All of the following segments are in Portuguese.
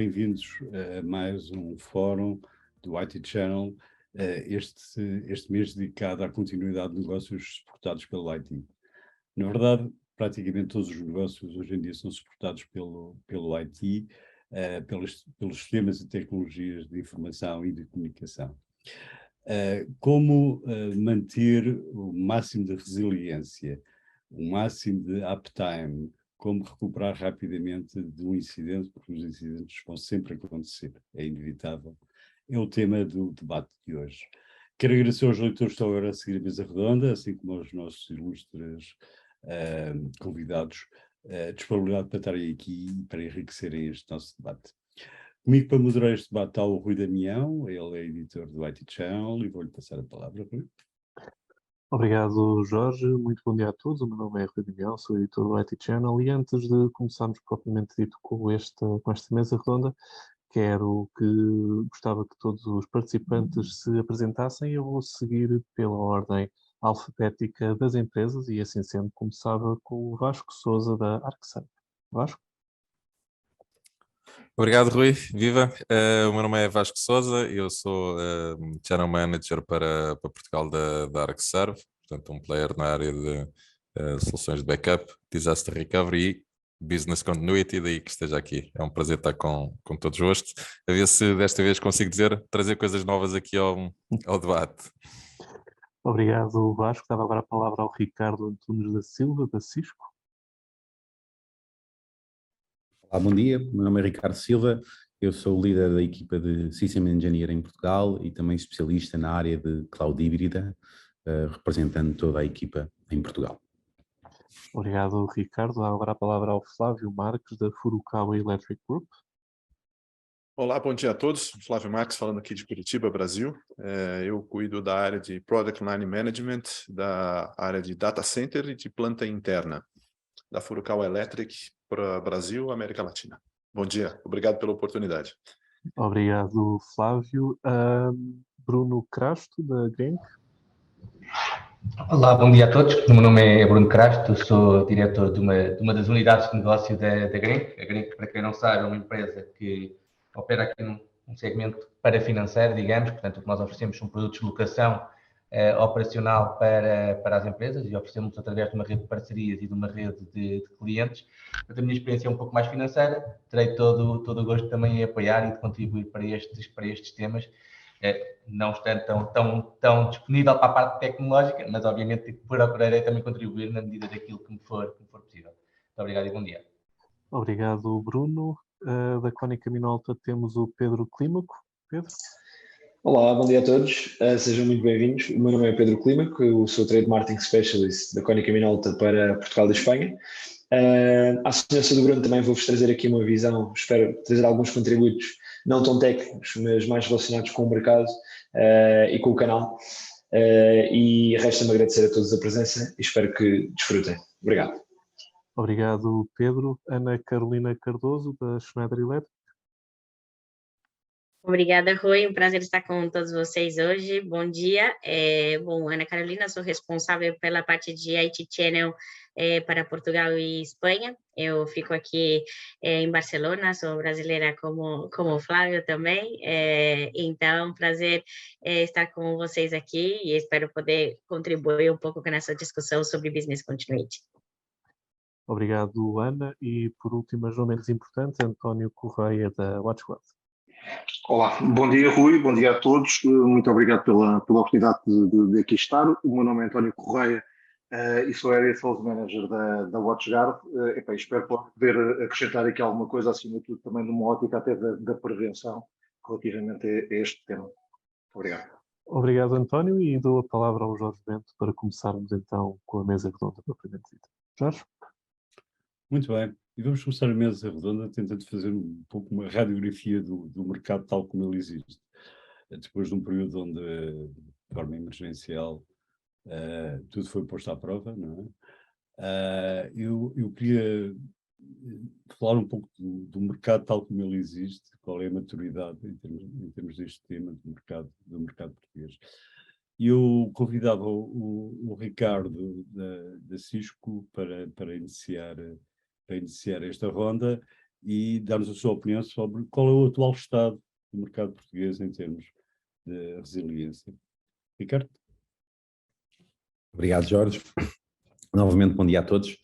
bem-vindos a mais um fórum do IT Channel, este mês dedicado à continuidade de negócios suportados pelo IT. Na verdade, praticamente todos os negócios hoje em dia são suportados pelo IT, pelos sistemas e tecnologias de informação e de comunicação. Como manter o máximo de resiliência, o máximo de uptime, como recuperar rapidamente de um incidente, porque os incidentes vão sempre acontecer, é inevitável. É o tema do debate de hoje. Quero agradecer aos leitores que estão agora a seguir a mesa redonda, assim como aos nossos ilustres convidados, disponibilidade para estarem aqui e para enriquecerem este nosso debate. Comigo para moderar este debate está o Rui Damião, ele é editor do IT Channel, e vou-lhe passar a palavra, Rui. Obrigado, Jorge. Muito bom dia a todos. O meu nome é Rui Damião, sou editor do IT Channel, e antes de começarmos propriamente dito com esta mesa redonda, gostava que todos os participantes se apresentassem. Eu vou seguir pela ordem alfabética das empresas e, assim sendo, começava com o Vasco Sousa, da ArcServe. Vasco? Obrigado, Rui. Viva! O meu nome é Vasco Sousa, eu sou Channel Manager para Portugal da ArcServe, portanto um player na área de soluções de backup, disaster recovery e business continuity, daí que esteja aqui. É um prazer estar com todos vossos. A ver se desta vez consigo trazer coisas novas aqui ao debate. Obrigado, Vasco. Dava agora a palavra ao Ricardo Antunes da Silva, da Cisco. Olá, bom dia. Meu nome é Ricardo Silva, eu sou o líder da equipa de System Engineer em Portugal e também especialista na área de cloud híbrida, representando toda a equipa em Portugal. Obrigado, Ricardo. Dá agora a palavra ao Flávio Marques, da Furukawa Electric Group. Olá, bom dia a todos. Flávio Marques falando aqui de Curitiba, Brasil. Eu cuido da área de Product Line Management, da área de Data Center e de planta interna da Furukawa Electric para Brasil, América Latina. Bom dia, obrigado pela oportunidade. Obrigado, Flávio. Bruno Crasto, da Grenk. Olá, bom dia a todos. O meu nome é Bruno Crasto, sou diretor de uma das unidades de negócio da Grenk. A Grenk, para quem não sabe, é uma empresa que opera aqui num segmento parafinanceiro, digamos. Portanto, o que nós oferecemos são produtos de locação operacional para as empresas e oferecemos através de uma rede de parcerias e de uma rede de clientes. Portanto, a minha experiência é um pouco mais financeira. Terei todo o gosto também em apoiar e de contribuir para estes temas. Não estando tão disponível para a parte tecnológica, mas obviamente procurarei também contribuir na medida daquilo que me for possível. Muito obrigado e bom dia. Obrigado, Bruno. Da Cónica Minolta temos o Pedro Clímaco. Pedro? Olá, bom dia a todos. Sejam muito bem-vindos. O meu nome é Pedro Clímaco, eu sou Trade Marketing Specialist da Cónica Minolta para Portugal e Espanha. À semelhança do Bruno, também vou-vos trazer aqui uma visão, espero trazer alguns contributos não tão técnicos, mas mais relacionados com o mercado e com o canal. E resta-me agradecer a todos a presença e espero que desfrutem. Obrigado. Obrigado, Pedro. Ana Carolina Cardoso, da Schneider Electric. Obrigada, Rui. Um prazer estar com todos vocês hoje. Bom dia. Ana Carolina, sou responsável pela parte de IT Channel para Portugal e Espanha. Eu fico aqui em Barcelona, sou brasileira como o Flávio também. Então, prazer estar com vocês aqui e espero poder contribuir um pouco com essa discussão sobre Business Continuity. Obrigado, Ana. E, por último, mas não menos importante, António Correia, da WatchGuard. Olá, bom dia Rui, bom dia a todos, muito obrigado pela oportunidade de aqui estar. O meu nome é António Correia e sou Area Sales Manager da WatchGuard. Espero poder acrescentar aqui alguma coisa, acima de tudo também numa ótica até da prevenção relativamente a este tema. Muito obrigado. Obrigado, António, e dou a palavra ao Jorge Bento para começarmos então com a mesa redonda propriamente dita. Jorge? Muito bem. E vamos começar a mesa redonda tentando fazer um pouco uma radiografia do mercado tal como ele existe. Depois de um período onde, de forma emergencial, tudo foi posto à prova, não é? Eu queria falar um pouco do mercado tal como ele existe, qual é a maturidade em termos deste tema do mercado português. E eu convidava o Ricardo da Cisco para iniciar esta ronda e dar-nos a sua opinião sobre qual é o atual estado do mercado português em termos de resiliência. Ricardo? Obrigado, Jorge. Novamente, bom dia a todos.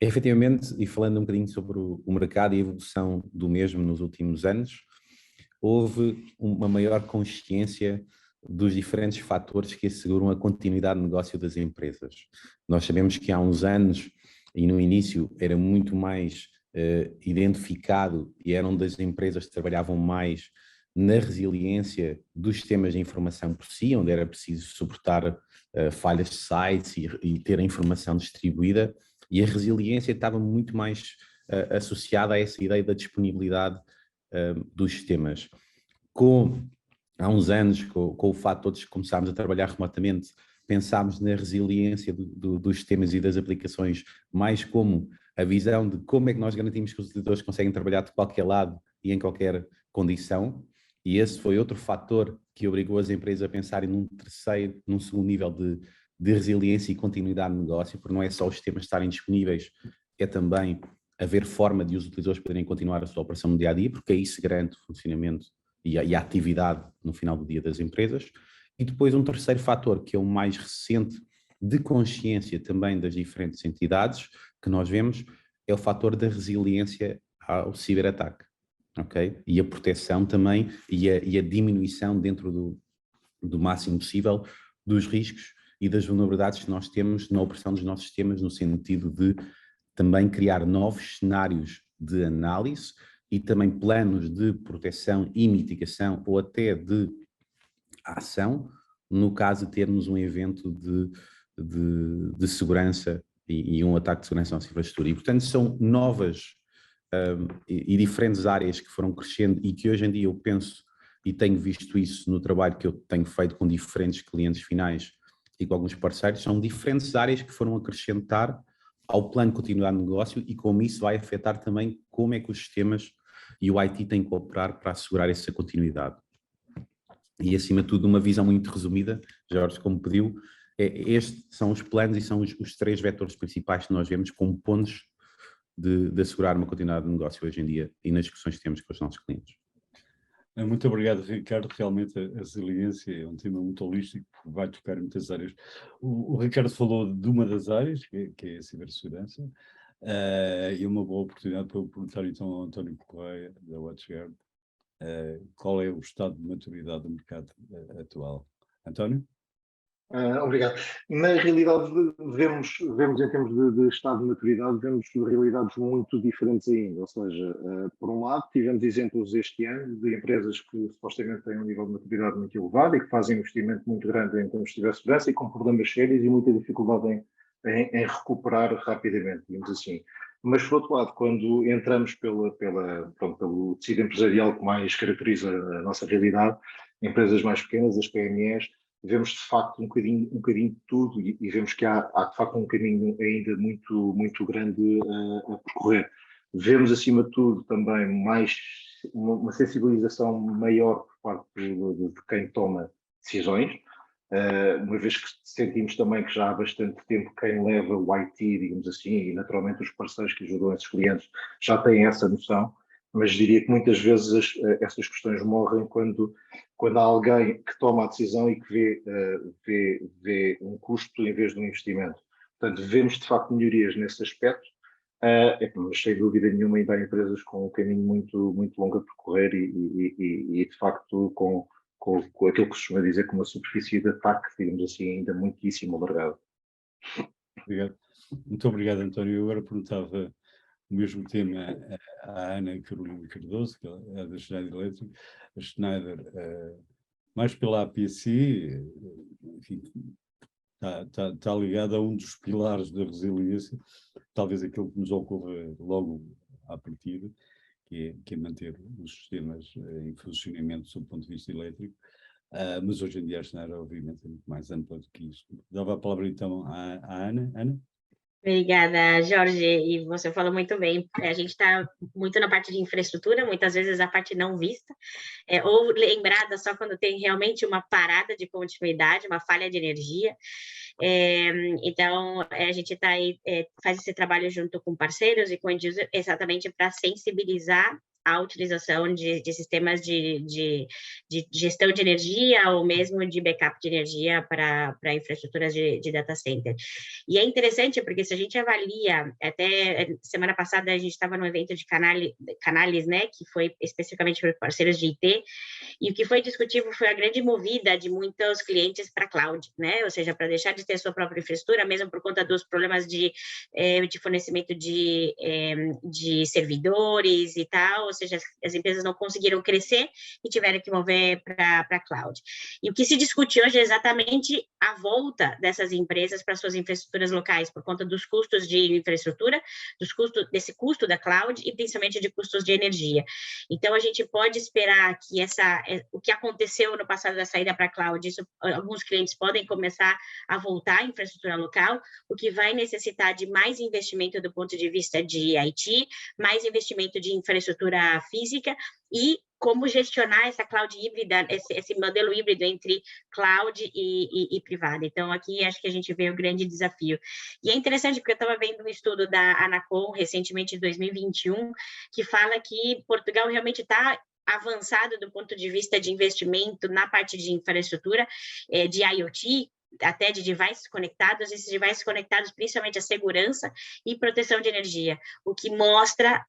Efetivamente, e falando um bocadinho sobre o mercado e a evolução do mesmo nos últimos anos, houve uma maior consciência dos diferentes fatores que asseguram a continuidade de negócio das empresas. Nós sabemos que há uns anos, e no início era muito mais identificado e eram das empresas que trabalhavam mais na resiliência dos sistemas de informação por si, onde era preciso suportar falhas de sites e ter a informação distribuída, e a resiliência estava muito mais associada a essa ideia da disponibilidade dos sistemas. Há uns anos, com o fato de todos começarmos a trabalhar remotamente, pensámos na resiliência dos sistemas e das aplicações, mais como a visão de como é que nós garantimos que os utilizadores conseguem trabalhar de qualquer lado e em qualquer condição, e esse foi outro fator que obrigou as empresas a pensarem num segundo nível de resiliência e continuidade de negócio, porque não é só os sistemas estarem disponíveis, é também haver forma de os utilizadores poderem continuar a sua operação no dia-a-dia, porque aí se garante o funcionamento e a atividade no final do dia das empresas. E depois um terceiro fator, que é o mais recente, de consciência também das diferentes entidades que nós vemos, é o fator da resiliência ao ciberataque, ok? E a proteção também e a diminuição dentro do máximo possível dos riscos e das vulnerabilidades que nós temos na operação dos nossos sistemas, no sentido de também criar novos cenários de análise e também planos de proteção e mitigação ou até de ação, no caso de termos um evento de segurança e um ataque de segurança à nossa infraestrutura. E, portanto, são novas e diferentes áreas que foram crescendo e que hoje em dia eu penso e tenho visto isso no trabalho que eu tenho feito com diferentes clientes finais e com alguns parceiros, são diferentes áreas que foram acrescentar ao plano de continuidade de negócio e como isso vai afetar também como é que os sistemas e o IT têm que cooperar para assegurar essa continuidade. E, acima de tudo, uma visão muito resumida, Jorge, como pediu, estes são os planos e são os três vetores principais que nós vemos como pontos de assegurar uma continuidade de negócio hoje em dia e nas discussões que temos com os nossos clientes. Muito obrigado, Ricardo. Realmente a resiliência é um tema muito holístico, vai tocar em muitas áreas. O Ricardo falou de uma das áreas, que é a cibersegurança, e uma boa oportunidade para eu perguntar então ao António Correia, da WatchGuard, qual é o estado de maturidade do mercado atual. António? Obrigado. Na realidade, vemos em termos de estado de maturidade, vemos realidades muito diferentes ainda. Ou seja, por um lado, tivemos exemplos este ano de empresas que supostamente têm um nível de maturidade muito elevado e que fazem um investimento muito grande em termos de cibersegurança e com problemas sérios e muita dificuldade em recuperar rapidamente, digamos assim. Mas, por outro lado, quando entramos pelo tecido empresarial que mais caracteriza a nossa realidade, empresas mais pequenas, as PMEs, vemos de facto um bocadinho de tudo e vemos que há de facto um caminho ainda muito grande a percorrer. Vemos acima de tudo também uma sensibilização maior por parte de quem toma decisões, uma vez que sentimos também que já há bastante tempo quem leva o IT, digamos assim, e naturalmente os parceiros que ajudam esses clientes já têm essa noção, mas diria que muitas vezes essas questões morrem quando há alguém que toma a decisão e que vê um custo em vez de um investimento. Portanto, vemos de facto melhorias nesse aspecto, mas sem dúvida nenhuma ainda há empresas com um caminho muito longo a percorrer e de facto com aquilo que se costuma dizer como uma superfície de ataque, digamos assim, ainda muitíssimo alargada. Obrigado. Muito obrigado, António. Eu agora perguntava o mesmo tema à Ana Carolina Cardoso, que é da Schneider Electric. A Schneider, mais pela APC, enfim, está ligada a um dos pilares da resiliência, talvez aquilo que nos ocorra logo à partida, que é manter os sistemas em funcionamento sob o ponto de vista elétrico, mas hoje em dia a Schneider, obviamente, é muito mais ampla do que isso. Dava a palavra então à Ana. Ana? Obrigada, Jorge, e você falou muito bem. A gente está muito na parte de infraestrutura, muitas vezes a parte não vista, ou lembrada só quando tem realmente uma parada de continuidade, uma falha de energia. Então, a gente está aí, faz esse trabalho junto com parceiros e com end user exatamente para sensibilizar a utilização de sistemas de gestão de energia ou mesmo de backup de energia para infraestruturas de data center. E é interessante porque se a gente avalia, até semana passada a gente estava no evento de Canalys, né, que foi especificamente para parceiros de IT, e o que foi discutido foi a grande movida de muitos clientes para cloud, né, ou seja, para deixar de ter sua própria infraestrutura, mesmo por conta dos problemas de fornecimento de servidores e tal, ou seja, as empresas não conseguiram crescer e tiveram que mover para cloud. E o que se discute hoje é exatamente a volta dessas empresas para suas infraestruturas locais, por conta dos custos de infraestrutura, desse custo da cloud e principalmente de custos de energia. Então, a gente pode esperar que o que aconteceu no passado da saída para cloud, alguns clientes podem começar a voltar à infraestrutura local, o que vai necessitar de mais investimento do ponto de vista de IT, mais investimento de infraestrutura física e como gestionar essa cloud híbrida, esse modelo híbrido entre cloud e privado. Então, aqui acho que a gente vê o grande desafio. E é interessante porque eu estava vendo um estudo da Anacom, recentemente, em 2021, que fala que Portugal realmente está avançado do ponto de vista de investimento na parte de infraestrutura, de IoT, até de devices conectados, esses devices conectados principalmente a segurança e proteção de energia, o que mostra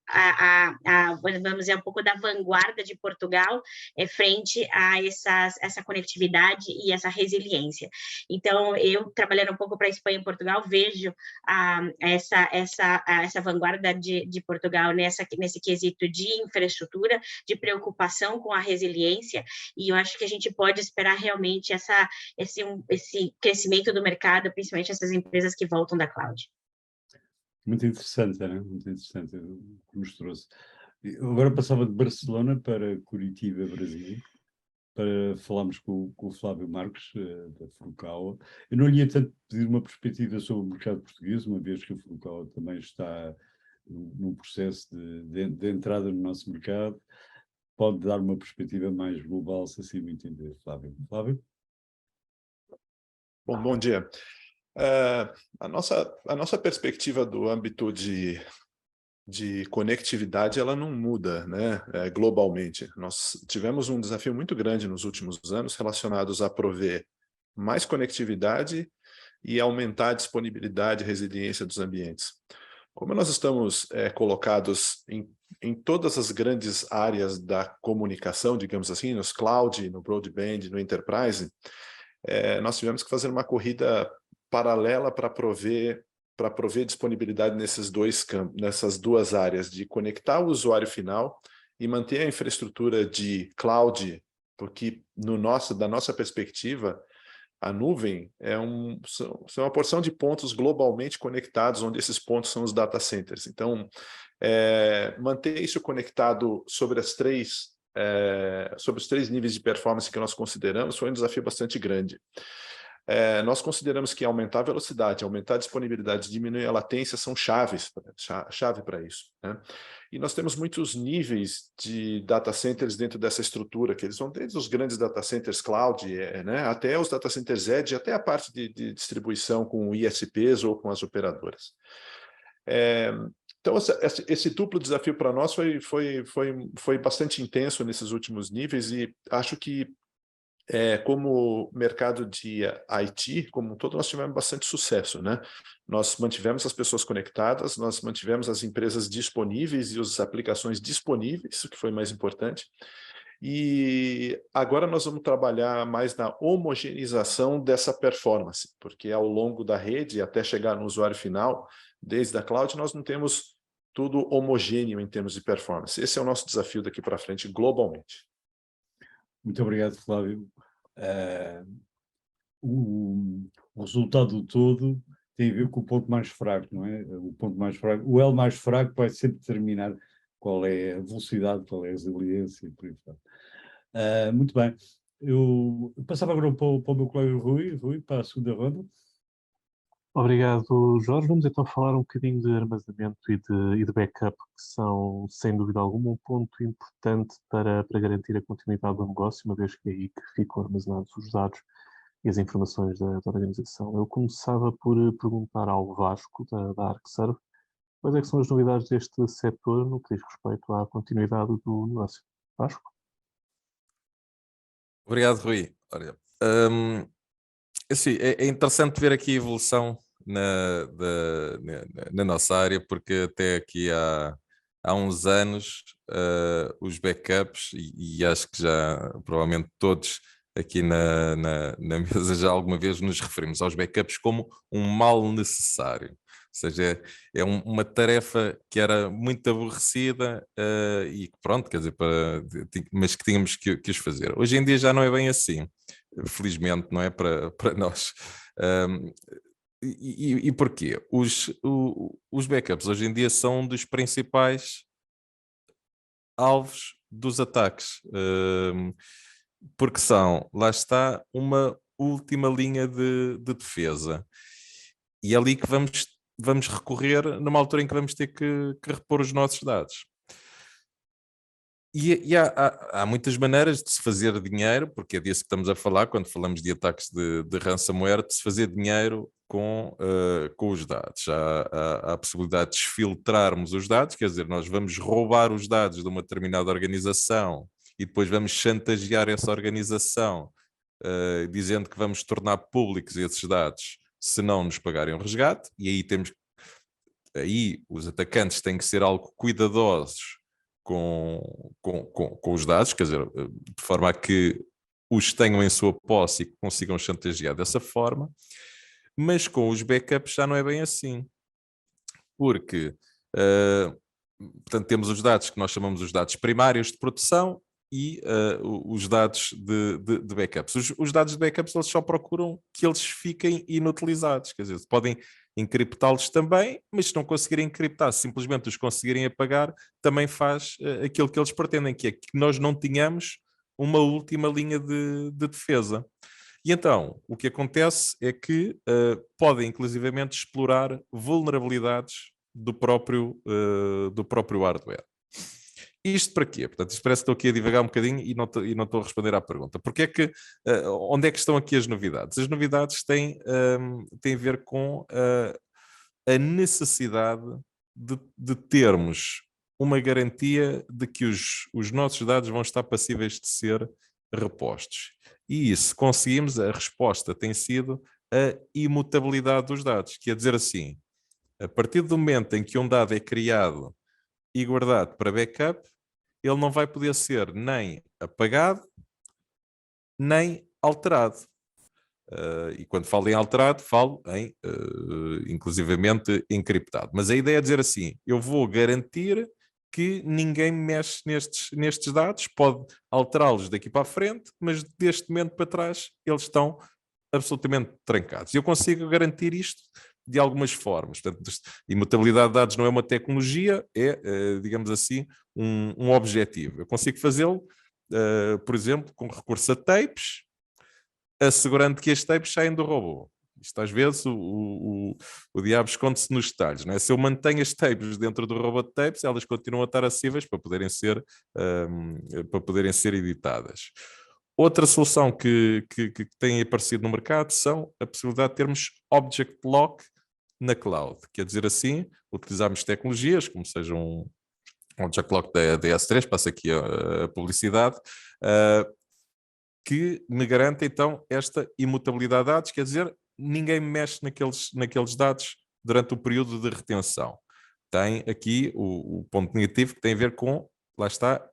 vamos dizer, um pouco da vanguarda de Portugal frente a essa conectividade e essa resiliência. Então, eu, trabalhando um pouco para a Espanha e Portugal, vejo essa vanguarda de Portugal nesse quesito de infraestrutura, de preocupação com a resiliência, e eu acho que a gente pode esperar realmente esse crescimento do mercado, principalmente essas empresas que voltam da cloud. Muito interessante, né? Muito interessante o que nos trouxe. Agora passava de Barcelona para Curitiba, Brasil, para falarmos com o Flávio Marques, da Furukawa. Eu não lhe ia tanto pedir uma perspectiva sobre o mercado português, uma vez que a Furukawa também está num processo de entrada no nosso mercado. Pode dar uma perspectiva mais global, se assim me entender, Flávio. Flávio? Bom dia. A nossa perspectiva do âmbito de conectividade, ela não muda, né, globalmente. Nós tivemos um desafio muito grande nos últimos anos relacionados a prover mais conectividade e aumentar a disponibilidade e resiliência dos ambientes. Como nós estamos colocados em todas as grandes áreas da comunicação, digamos assim, nos cloud, no broadband, no enterprise, nós tivemos que fazer uma corrida paralela para prover disponibilidade nessas duas áreas, de conectar o usuário final e manter a infraestrutura de cloud, porque da nossa perspectiva, a nuvem são uma porção de pontos globalmente conectados, onde esses pontos são os data centers. Então, manter isso conectado sobre os três níveis de performance que nós consideramos foi um desafio bastante grande. Nós consideramos que aumentar a velocidade, aumentar a disponibilidade, diminuir a latência são chave para isso, né? E nós temos muitos níveis de data centers dentro dessa estrutura, que eles vão desde os grandes data centers cloud, né, até os data centers edge, até a parte de distribuição com ISPs ou com as operadoras. Então, esse duplo desafio para nós foi bastante intenso nesses últimos níveis, e acho que, como mercado de IT, como um todo, nós tivemos bastante sucesso, né? Nós mantivemos as pessoas conectadas, nós mantivemos as empresas disponíveis e as aplicações disponíveis, isso que foi mais importante. E agora nós vamos trabalhar mais na homogeneização dessa performance, porque ao longo da rede, até chegar no usuário final, desde a cloud, nós não temos tudo homogêneo em termos de performance. Esse é o nosso desafio daqui para frente, globalmente. Muito obrigado, Flávio. O resultado todo tem a ver com o ponto mais fraco, não é? O ponto mais fraco, o elo mais fraco vai sempre determinar qual é a velocidade, qual é a resiliência e por aí fora. Muito bem. Eu passava agora para o meu colega Rui, para a segunda ronda. Obrigado, Jorge. Vamos então falar um bocadinho de armazenamento e de backup, que são, sem dúvida alguma, um ponto importante para garantir a continuidade do negócio, uma vez que é aí que ficam armazenados os dados e as informações da organização. Eu começava por perguntar ao Vasco, da ArcServe, quais é que são as novidades deste setor no que diz respeito à continuidade do negócio. Vasco? Obrigado, Rui. Olha, assim, é interessante ver aqui a evolução na nossa área, porque até aqui há uns anos os backups, e acho que já provavelmente todos aqui na mesa já alguma vez nos referimos aos backups como um mal necessário. Ou seja, é uma tarefa que era muito aborrecida e pronto, quer dizer, mas que tínhamos que os fazer. Hoje em dia já não é bem assim, felizmente, não é para nós. E porquê? Os backups hoje em dia são um dos principais alvos dos ataques, porque são, lá está, uma última linha de defesa. E é ali que vamos recorrer numa altura em que vamos ter que repor os nossos dados. E há muitas maneiras de se fazer dinheiro, porque é disso que estamos a falar quando falamos de ataques de ransomware, de se fazer dinheiro com os dados. Há a possibilidade de filtrarmos os dados, quer dizer, nós vamos roubar os dados de uma determinada organização e depois vamos chantagear essa organização, dizendo que vamos tornar públicos esses dados se não nos pagarem o resgate, e aí os atacantes têm que ser algo cuidadosos com os dados, quer dizer, de forma a que os tenham em sua posse e que consigam chantagear dessa forma, mas com os backups já não é bem assim, porque portanto, temos os dados que nós chamamos os dados primários de produção e os dados de backups. Os dados de backups eles só procuram que eles fiquem inutilizados, quer dizer, podem encriptá-los também, mas se não conseguirem encriptar, simplesmente os conseguirem apagar, também faz aquilo que eles pretendem, que é que nós não tenhamos uma última linha de defesa. E então, o que acontece é que podem inclusivamente explorar vulnerabilidades do próprio hardware. Isto para quê? Portanto, isto parece que estou aqui a divagar um bocadinho e não estou a responder à pergunta. Porque é que, onde é que estão aqui as novidades? As novidades têm a ver com a necessidade de termos uma garantia de que os nossos dados vão estar passíveis de ser repostos. E isso, conseguimos, a resposta tem sido a imutabilidade dos dados, que é dizer assim, a partir do momento em que um dado é criado e guardado para backup, ele não vai poder ser nem apagado, nem alterado. E quando falo em alterado, falo em, inclusivamente, encriptado. Mas a ideia é dizer assim, eu vou garantir que ninguém mexe nestes dados, pode alterá-los daqui para a frente, mas deste momento para trás eles estão absolutamente trancados. Eu consigo garantir isto de algumas formas. Portanto, imutabilidade de dados não é uma tecnologia, é, digamos assim, um objetivo. Eu consigo fazê-lo, por exemplo, com recurso a tapes, assegurando que as tapes saem do robô. Isto às vezes o diabo esconde-se nos detalhes. Não é? Se eu mantenho as tapes dentro do robô de tapes, elas continuam a estar acessíveis para poderem ser editadas. Outra solução que tem aparecido no mercado são a possibilidade de termos Object Lock na cloud. Quer dizer assim, utilizarmos tecnologias, como seja um Object Lock da DS3, passa aqui a publicidade, que me garante então esta imutabilidade de dados, quer dizer, ninguém mexe naqueles dados durante o período de retenção. Tem aqui o ponto negativo que tem a ver com, lá está,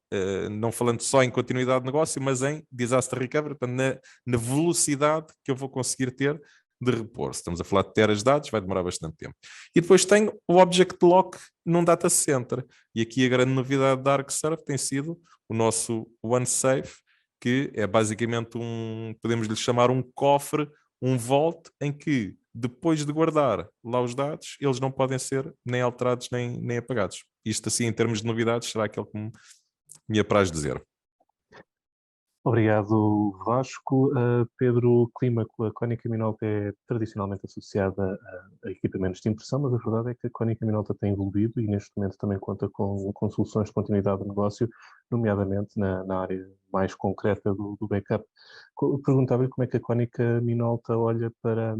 não falando só em continuidade de negócio, mas em disaster recovery, portanto, na velocidade que eu vou conseguir ter de repor. Se estamos a falar de teras de dados, vai demorar bastante tempo. E depois tenho o Object Lock num data center. E aqui a grande novidade da ArcServe tem sido o nosso OneSafe, que é basicamente podemos lhe chamar um cofre, um vault, em que depois de guardar lá os dados, eles não podem ser nem alterados nem apagados. Isto assim, em termos de novidades, será aquilo que me apraz dizer. Obrigado, Vasco. Pedro Clímaco, a Konica Minolta é tradicionalmente associada a equipamentos de impressão, mas a verdade é que a Konica Minolta tem evoluído e neste momento também conta com soluções de continuidade de negócio, nomeadamente na área mais concreta do backup. Perguntava-lhe como é que a Konica Minolta olha para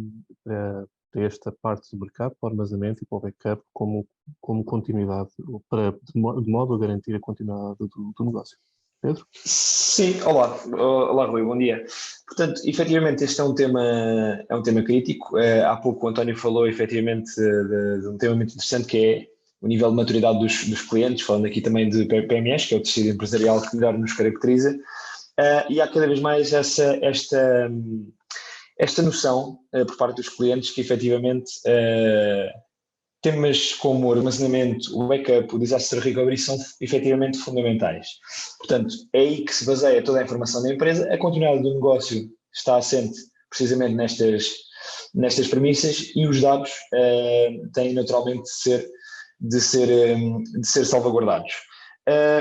esta parte do mercado, para o armazenamento e para o backup, como continuidade, de modo a garantir a continuidade do negócio. Pedro? Sim, olá Rui, bom dia. Portanto, efetivamente este é um tema crítico. Há pouco o António falou efetivamente de um tema muito interessante que é o nível de maturidade dos clientes, falando aqui também de PMEs, que é o tecido empresarial que melhor nos caracteriza, e há cada vez mais esta noção por parte dos clientes que efetivamente temas como o armazenamento, o backup, o disaster recovery são efetivamente fundamentais. Portanto, é aí que se baseia toda a informação da empresa. A continuidade do negócio está assente precisamente nestas premissas e os dados têm naturalmente de ser salvaguardados.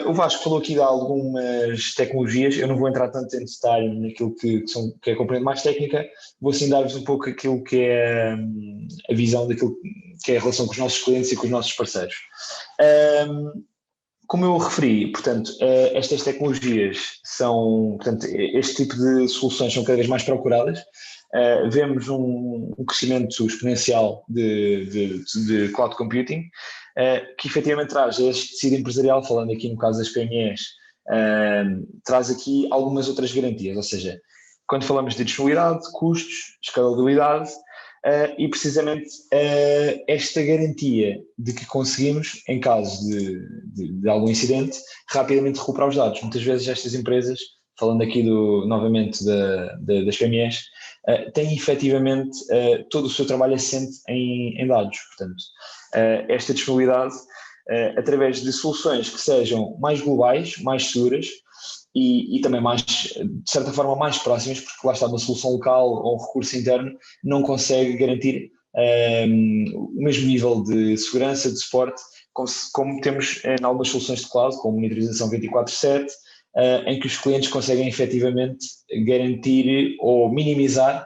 O Vasco falou aqui de algumas tecnologias, eu não vou entrar tanto em detalhe naquilo que é a componente mais técnica, vou sim dar-vos um pouco aquilo que é a visão daquilo que é a relação com os nossos clientes e com os nossos parceiros. Como eu referi, portanto, estas tecnologias portanto, este tipo de soluções são cada vez mais procuradas. Vemos um crescimento exponencial de cloud computing, que efetivamente traz este tecido empresarial, falando aqui no caso das PMEs, traz aqui algumas outras garantias, ou seja, quando falamos de disponibilidade, custos, escalabilidade, e precisamente esta garantia de que conseguimos, em caso de algum incidente, rapidamente recuperar os dados. Muitas vezes estas empresas, falando aqui novamente das PMEs, têm efetivamente todo o seu trabalho assente em dados. Portanto, esta disponibilidade, através de soluções que sejam mais globais, mais seguras e também mais, de certa forma, mais próximas, porque lá está uma solução local ou um recurso interno, não consegue garantir o mesmo nível de segurança, de suporte, como temos em algumas soluções de cloud, como monitorização 24/7, em que os clientes conseguem efetivamente garantir ou mitigar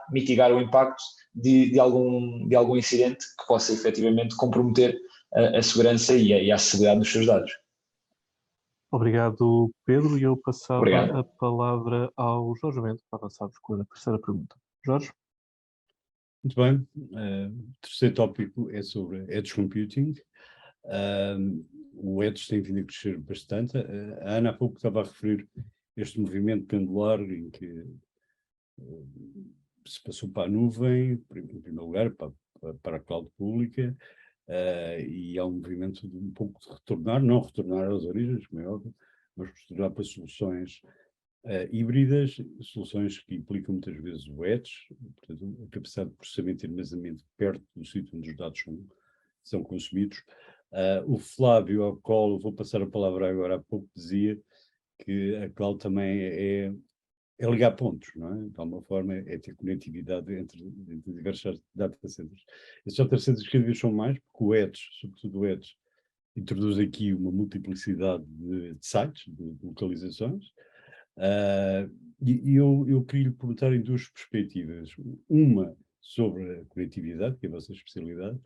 o impacto de algum incidente que possa efetivamente comprometer a segurança e a acessibilidade dos seus dados. Obrigado, Pedro, e eu passava Obrigado. a palavra ao Jorge Bento para avançarmos com a terceira pergunta. Jorge? Muito bem. O terceiro tópico é sobre Edge Computing. O Edge tem vindo a crescer bastante. A Ana há pouco estava a referir este movimento pendular em que se passou para a nuvem, em primeiro lugar, para a cloud pública, e há um movimento de um pouco de não retornar às origens, como é óbvio, mas retornar para soluções híbridas, soluções que implicam muitas vezes o edge, portanto, a capacidade de processamento e armazenamento perto do sítio onde os dados são consumidos. O Flávio, ao qual vou passar a palavra agora há pouco, dizia que a cloud também é ligar pontos, não é? De alguma forma é ter conectividade entre diversos data centers. Esses data centers cada vez são mais, porque o Edge, sobretudo o Edge, introduz aqui uma multiplicidade de sites, de localizações, e eu queria lhe perguntar em duas perspectivas. Uma sobre a conectividade, que é a vossa especialidade,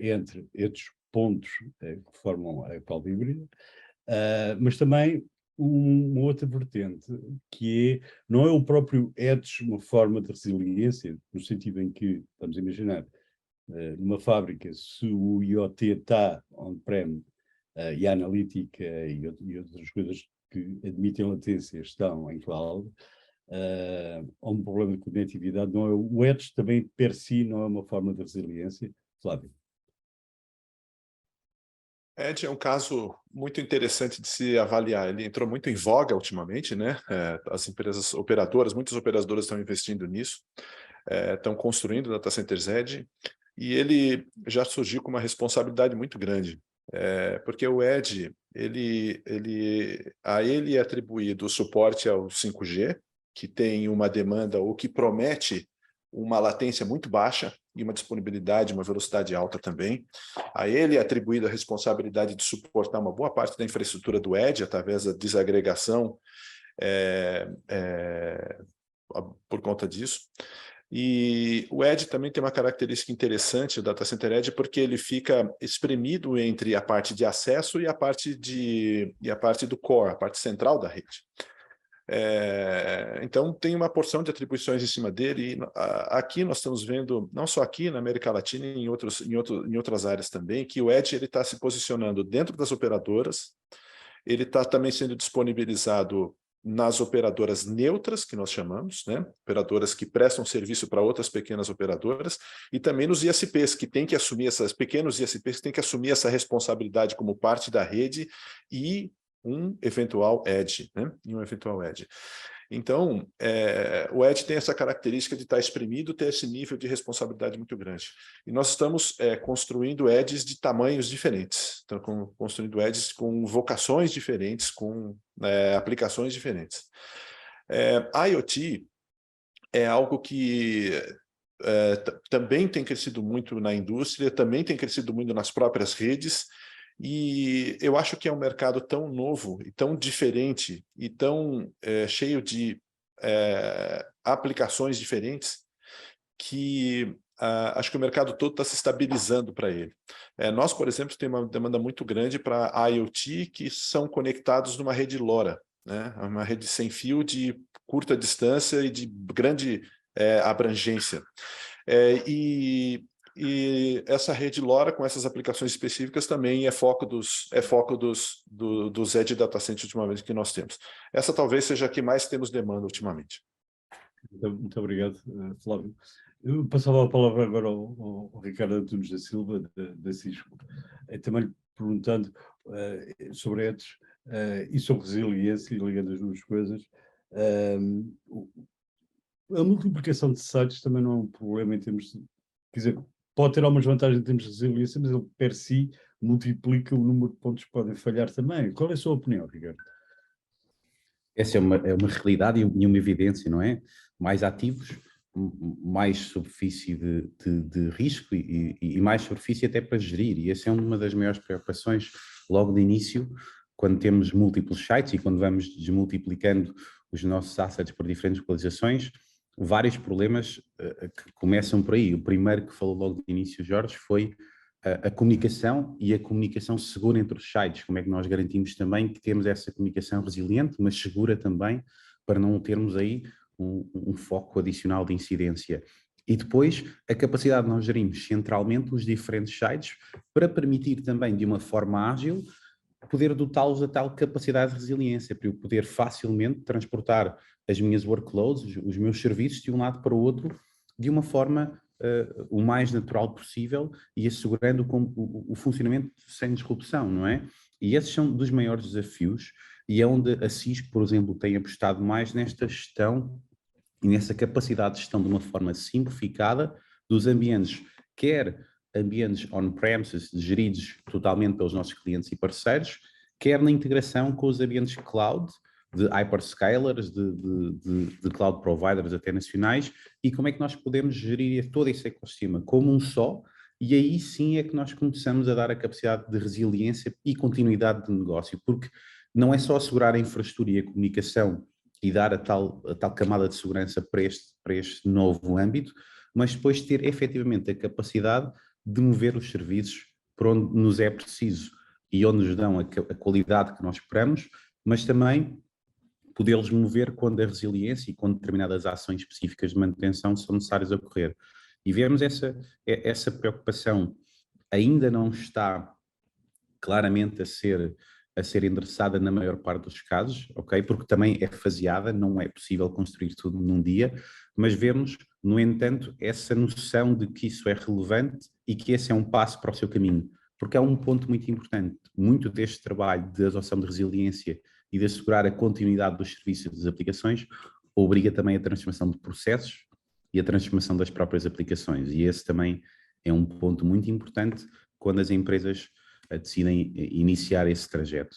entre estes pontos que formam a cloud híbrida, mas também uma outra vertente, que não é o próprio Edge uma forma de resiliência, no sentido em que, vamos imaginar, numa fábrica, se o IoT está on-prem e a analítica e outras coisas que admitem latência estão em cloud, há um problema de conectividade, não é, o Edge também per si não é uma forma de resiliência. Flávio. Edge é um caso muito interessante de se avaliar. Ele entrou muito em voga ultimamente, né? As empresas operadoras, muitas operadoras estão investindo nisso, estão construindo data centers Edge, e ele já surgiu com uma responsabilidade muito grande, porque o Edge, a ele é atribuído o suporte ao 5G, que tem uma demanda ou que promete uma latência muito baixa e uma disponibilidade, uma velocidade alta também. A ele é atribuída a responsabilidade de suportar uma boa parte da infraestrutura do Edge através da desagregação por conta disso. E o Edge também tem uma característica interessante, o Data Center Edge, porque ele fica espremido entre a parte de acesso e a parte do core, a parte central da rede. Então tem uma porção de atribuições em cima dele, e aqui nós estamos vendo, não só aqui na América Latina, em outras áreas também, que o Edge está se posicionando dentro das operadoras, ele está também sendo disponibilizado nas operadoras neutras, que nós chamamos, né? Operadoras que prestam serviço para outras pequenas operadoras, e também nos ISPs, que têm que assumir pequenos ISPs que têm que assumir essa responsabilidade como parte da rede e um eventual edge, né? Então, o Edge tem essa característica de estar espremido, ter esse nível de responsabilidade muito grande. E nós estamos construindo Edges de tamanhos diferentes, então, construindo Edges com vocações diferentes, com aplicações diferentes. IoT é algo que também tem crescido muito na indústria, também tem crescido muito nas próprias redes, e eu acho que é um mercado tão novo e tão diferente e tão cheio de aplicações diferentes que acho que o mercado todo está se estabilizando para ele. Nós, por exemplo, temos uma demanda muito grande para IoT que são conectados numa rede LoRa, né? Uma rede sem fio de curta distância e de grande abrangência. E essa rede LoRa, com essas aplicações específicas, também é foco dos Edge Data Center ultimamente que nós temos. Essa talvez seja a que mais temos demanda ultimamente. Muito obrigado, Flávio. Eu passava a palavra agora ao Ricardo Antunes da Silva, da Cisco, também perguntando sobre Edge e sobre resiliência, e ligando as duas coisas. A multiplicação de sites também não é um problema em termos de... Quer dizer, pode ter algumas vantagens em termos de resiliência, mas ele, per si, multiplica o número de pontos que podem falhar também. Qual é a sua opinião, Ricardo? Essa é uma realidade e uma evidência, não é? Mais ativos, mais superfície de risco e mais superfície até para gerir. E essa é uma das maiores preocupações logo de início, quando temos múltiplos sites e quando vamos desmultiplicando os nossos assets por diferentes localizações, vários problemas que começam por aí. O primeiro que falou logo de início, Jorge, foi a comunicação e a comunicação segura entre os sites. Como é que nós garantimos também que temos essa comunicação resiliente, mas segura também, para não termos aí um foco adicional de incidência. E depois, a capacidade de nós gerirmos centralmente os diferentes sites para permitir também, de uma forma ágil, poder dotá-los da tal capacidade de resiliência, para eu poder facilmente transportar as minhas workloads, os meus serviços, de um lado para o outro, de uma forma o mais natural possível e assegurando o funcionamento sem disrupção, não é? E esses são dos maiores desafios e é onde a Cisco, por exemplo, tem apostado mais nesta gestão e nessa capacidade de gestão de uma forma simplificada dos ambientes, quer ambientes on-premises geridos totalmente pelos nossos clientes e parceiros, quer na integração com os ambientes cloud, de hyperscalers, de cloud providers até nacionais, e como é que nós podemos gerir todo esse ecossistema como um só, e aí sim é que nós começamos a dar a capacidade de resiliência e continuidade de negócio, porque não é só assegurar a infraestrutura e a comunicação e dar a tal camada de segurança para este novo âmbito, mas depois ter efetivamente a capacidade de mover os serviços por onde nos é preciso e onde nos dão a qualidade que nós esperamos, mas também podê-los mover quando a resiliência e quando determinadas ações específicas de manutenção são necessárias a ocorrer. E vemos essa preocupação ainda não está claramente a ser endereçada na maior parte dos casos, ok? Porque também é faseada, não é possível construir tudo num dia, mas vemos, no entanto, essa noção de que isso é relevante e que esse é um passo para o seu caminho. Porque há um ponto muito importante, muito deste trabalho de adoção de resiliência e de assegurar a continuidade dos serviços e das aplicações, obriga também a transformação de processos e a transformação das próprias aplicações. E esse também é um ponto muito importante quando as empresas decidem iniciar esse trajeto.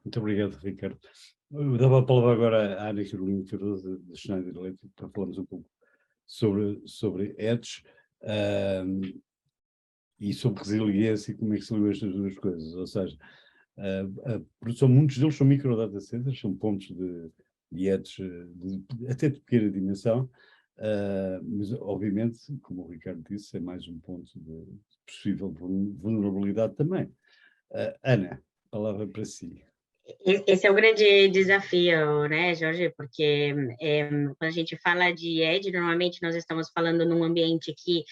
Muito obrigado, Ricardo. Eu dava a palavra agora à Ana Carolina Cardoso, da Schneider Electric, para falarmos um pouco sobre Edge e sobre resiliência e como é que se ligam estas duas coisas. Ou seja, A produção, muitos deles são micro data centers, são pontos de edge até de pequena dimensão, mas obviamente, como o Ricardo disse, é mais um ponto de possível vulnerabilidade também. Ana, palavra para si. Esse é o grande desafio, né, Jorge? Porque quando a gente fala de edge, normalmente nós estamos falando num ambiente que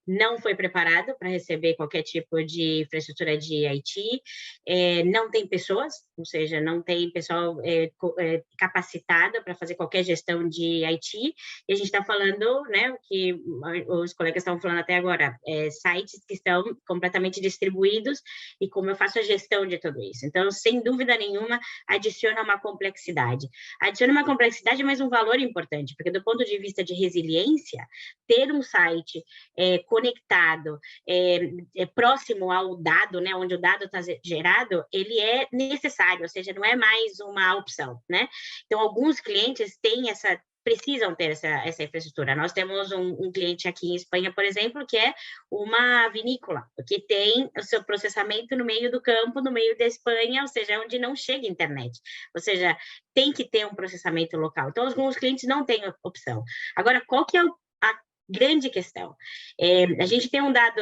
não foi preparado para receber qualquer tipo de infraestrutura de IT, não tem pessoas, ou seja, não tem pessoal capacitado para fazer qualquer gestão de IT, e a gente está falando, né, o que os colegas estavam falando até agora, sites que estão completamente distribuídos, e como eu faço a gestão de tudo isso. Então, sem dúvida nenhuma, adiciona uma complexidade. Adiciona uma complexidade, mas um valor importante, porque do ponto de vista de resiliência, ter um site conectado, próximo ao dado, né, onde o dado está gerado, ele é necessário, ou seja, não é mais uma opção, né? Então, alguns clientes precisam ter essa infraestrutura. Nós temos um cliente aqui em Espanha, por exemplo, que é uma vinícola, que tem o seu processamento no meio do campo, no meio da Espanha, ou seja, onde não chega internet. Ou tem que ter um processamento local. Então, alguns clientes não têm opção. Agora, qual que é a grande questão? A gente tem um dado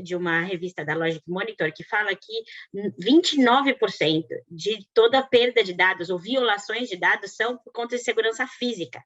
de uma revista da Logic Monitor que fala que 29% de toda a perda de dados ou violações de dados são por conta de segurança física.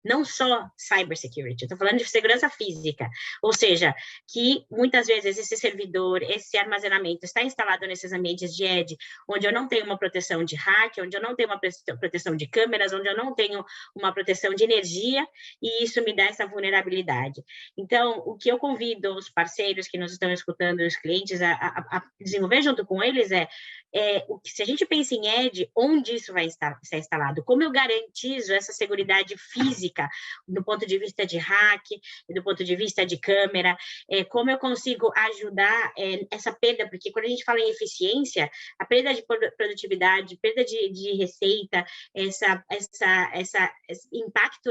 Não só cybersecurity, estou falando de segurança física, ou seja, que muitas vezes esse servidor, esse armazenamento está instalado nesses ambientes de edge, onde eu não tenho uma proteção de hack, onde eu não tenho uma proteção de câmeras, onde eu não tenho uma proteção de energia, e isso me dá essa vulnerabilidade. Então, o que eu convido os parceiros que nos estão escutando, os clientes, a desenvolver junto com eles se a gente pensa em edge, onde isso vai ser instalado? Como eu garantizo essa segurança física do ponto de vista de hack, do ponto de vista de câmera, como eu consigo ajudar essa perda, porque quando a gente fala em eficiência, a perda de produtividade, perda de receita, esse impacto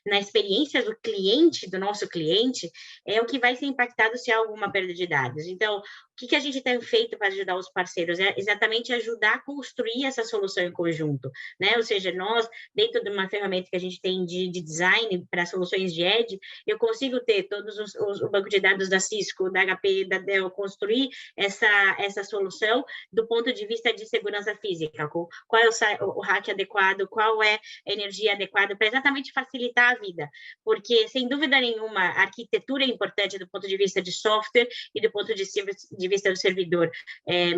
na experiência do cliente, do nosso cliente, é o que vai ser impactado se há alguma perda de dados. Então, o que a gente tem feito para ajudar os parceiros? É exatamente ajudar a construir essa solução em conjunto, né? Ou seja, nós, dentro de uma ferramenta que a gente tem de design para soluções de edge, eu consigo ter todos o banco de dados da Cisco, da HP, da Dell, construir essa solução do ponto de vista de segurança física, qual é o hack adequado, qual é a energia adequada, para exatamente facilitar a vida, porque, sem dúvida nenhuma, a arquitetura é importante do ponto de vista de software e do ponto de vista do servidor,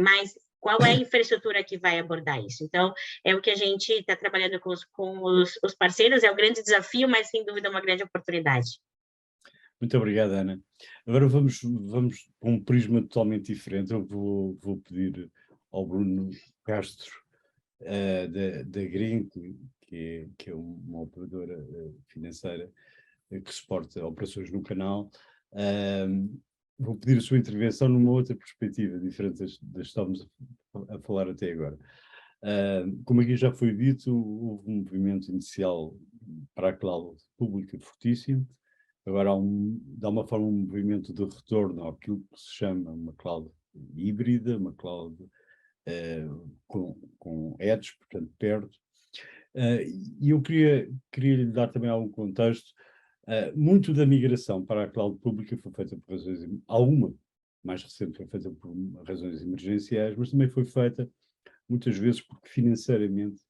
mas qual é a infraestrutura que vai abordar isso? Então, é o que a gente está trabalhando com os parceiros, é um grande desafio, mas sem dúvida uma grande oportunidade. Muito obrigado, Ana. Agora vamos para um prisma totalmente diferente. Eu vou pedir ao Bruno Castro, da Green, que é uma operadora financeira que suporta operações no canal. Vou pedir a sua intervenção numa outra perspectiva, diferente das que estamos a falar até agora. Como aqui já foi dito, houve um movimento inicial para a cloud pública fortíssimo. Agora há de uma forma um movimento de retorno àquilo que se chama uma cloud híbrida, uma cloud com edge, portanto perto. E eu queria lhe dar também algum contexto. Muito da migração para a cloud pública foi feita por razões, alguma mais recente foi feita por razões emergenciais, mas também foi feita muitas vezes porque financeiramente,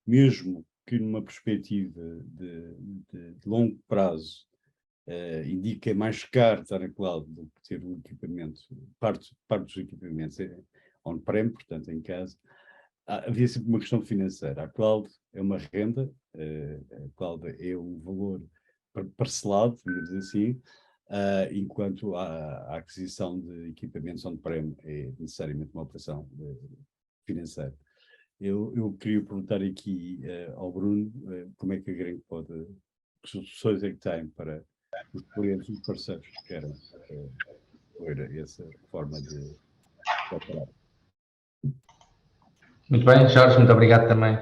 mesmo que numa perspectiva de longo prazo, indica mais caro estar na cloud do que ter um equipamento, parte dos equipamentos on-prem, portanto em casa, havia sempre uma questão financeira. A cloud é uma renda, a cloud é um valor parcelado, digamos assim, enquanto a aquisição de equipamentos on-prem é necessariamente uma operação financeira. Eu queria perguntar aqui ao Bruno como é que a Green pode, que soluções é que tem para os clientes e os parceiros que querem ter essa forma de operar. Muito bem, Jorge, muito obrigado também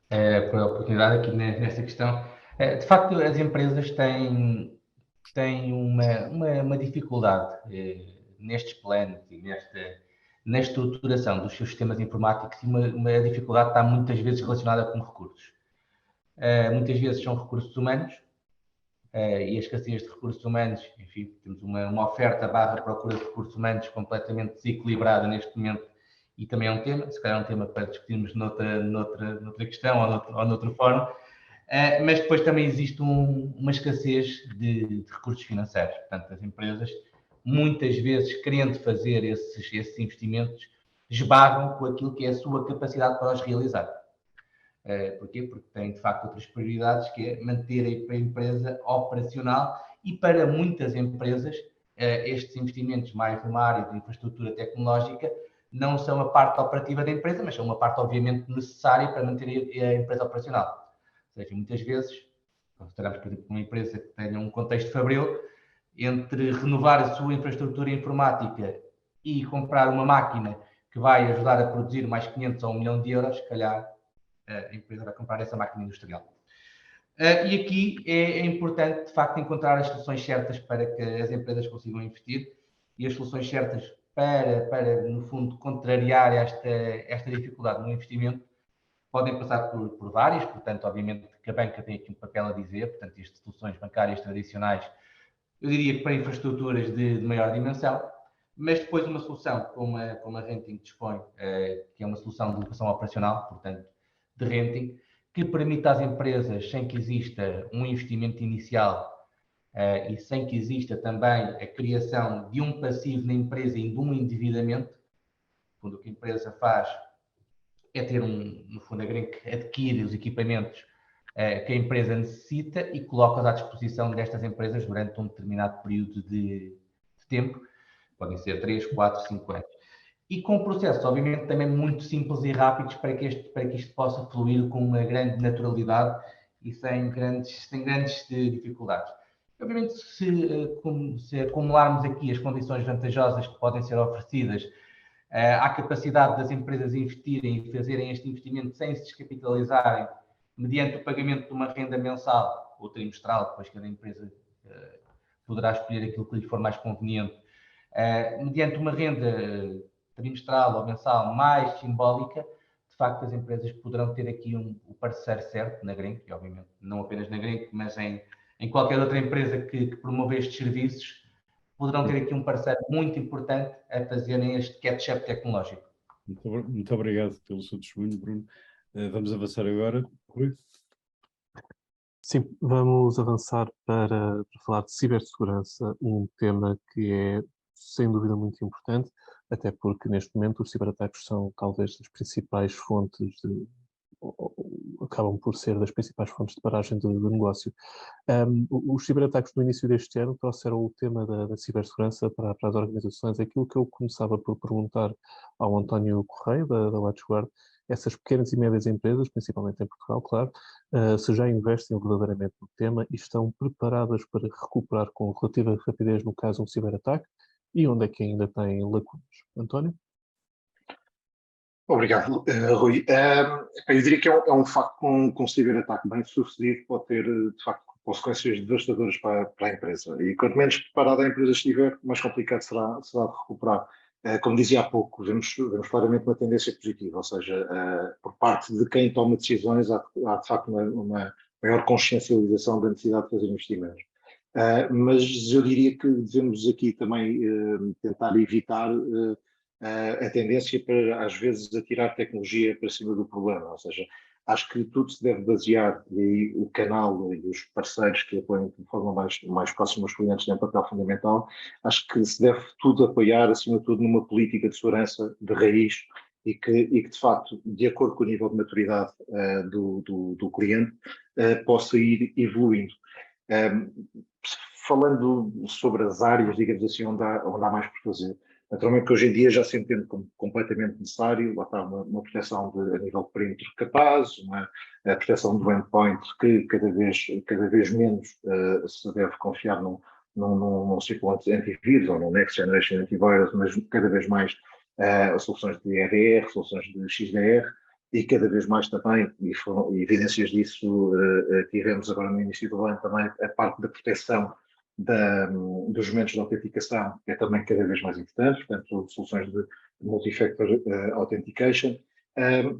pela oportunidade aqui nesta questão. De facto, as empresas têm uma dificuldade nestes planos e na estruturação dos seus sistemas informáticos e uma dificuldade está muitas vezes relacionada com recursos. Muitas vezes são recursos humanos e a escassez de recursos humanos, enfim, temos uma oferta / procura de recursos humanos completamente desequilibrada neste momento e também é um tema, se calhar é um tema para discutirmos noutra questão ou noutro fórum, mas depois também existe uma escassez de recursos financeiros. Portanto, as empresas, muitas vezes, querendo fazer esses investimentos, esbarram com aquilo que é a sua capacidade para os realizar. Porquê? Porque têm, de facto, outras prioridades, que é manter a empresa operacional e, para muitas empresas, estes investimentos mais numa área de infraestrutura tecnológica não são a parte operativa da empresa, mas são uma parte, obviamente, necessária para manter a empresa operacional. Ou seja, muitas vezes, consideramos, por exemplo, uma empresa que tenha um contexto fabril, entre renovar a sua infraestrutura informática e comprar uma máquina que vai ajudar a produzir mais 500 ou 1 milhão de euros, se calhar a empresa vai comprar essa máquina industrial. E aqui é importante, de facto, encontrar as soluções certas para que as empresas consigam investir e as soluções certas para no fundo, contrariar esta dificuldade no investimento podem passar por várias, portanto, obviamente que a banca tem aqui um papel a dizer, portanto, estas soluções bancárias tradicionais, eu diria que para infraestruturas de maior dimensão, mas depois uma solução como a Renting dispõe, que é uma solução de locação operacional, portanto, de renting, que permite às empresas, sem que exista um investimento inicial e sem que exista também a criação de um passivo na empresa e de um endividamento, quando o que a empresa faz é ter no fundo, a Green que adquire os equipamentos que a empresa necessita e coloca-os à disposição destas empresas durante um determinado período de tempo, podem ser 3, 4, 5 anos. E com processos, obviamente, também muito simples e rápidos para que isto possa fluir com uma grande naturalidade e sem grandes dificuldades. Obviamente, se acumularmos aqui as condições vantajosas que podem ser oferecidas, há capacidade das empresas investirem e fazerem este investimento sem se descapitalizarem, mediante o pagamento de uma renda mensal ou trimestral, depois cada empresa poderá escolher aquilo que lhe for mais conveniente, mediante uma renda trimestral ou mensal mais simbólica, de facto as empresas poderão ter aqui o parceiro certo na Green, e obviamente não apenas na Green, mas em qualquer outra empresa que promova estes serviços, poderão ter aqui um parceiro muito importante a fazerem este catch-up tecnológico. Muito obrigado pelo seu testemunho, Bruno. Vamos avançar agora. Rui? Sim, vamos avançar para falar de cibersegurança, um tema que é, sem dúvida, muito importante, até porque, neste momento, os ciberataques são talvez as principais fontes acabam por ser das principais fontes de paragem do negócio. Os ciberataques no início deste ano trouxeram o tema da cibersegurança para as organizações. Aquilo que eu começava por perguntar ao António Correia, da WatchGuard, essas pequenas e médias empresas, principalmente em Portugal, claro, se já investem verdadeiramente no tema e estão preparadas para recuperar com relativa rapidez, no caso, um ciberataque, e onde é que ainda têm lacunas? António? Obrigado, Rui. Eu diria que é um facto que um ciberataque bem sucedido pode ter, de facto, consequências devastadoras para a empresa. E quanto menos preparada a empresa estiver, mais complicado será de recuperar. Como dizia há pouco, vemos claramente uma tendência positiva, ou seja, por parte de quem toma decisões, há de facto uma maior consciencialização da necessidade de fazer investimentos. Mas eu diria que devemos aqui também tentar evitar a tendência para, às vezes, atirar tecnologia para cima do problema, ou seja, acho que tudo se deve basear, e aí o canal e os parceiros que apoiam de forma mais próxima aos clientes têm um papel fundamental, acho que se deve tudo apoiar, acima de tudo, numa política de segurança de raiz e que de facto, de acordo com o nível de maturidade do cliente, possa ir evoluindo. Falando sobre as áreas, digamos assim, onde há mais por fazer, naturalmente que hoje em dia já se entende como completamente necessário, lá está uma proteção a nível de perímetro capaz, a proteção do endpoint que cada vez menos se deve confiar num ciclo antivírus ou num Next Generation Antivirus, mas cada vez mais soluções de EDR, soluções de XDR, e cada vez mais também, e evidências disso tivemos agora no início do ano também, a parte da proteção dos momentos de autenticação é também cada vez mais importante, portanto, soluções de multi-factor authentication.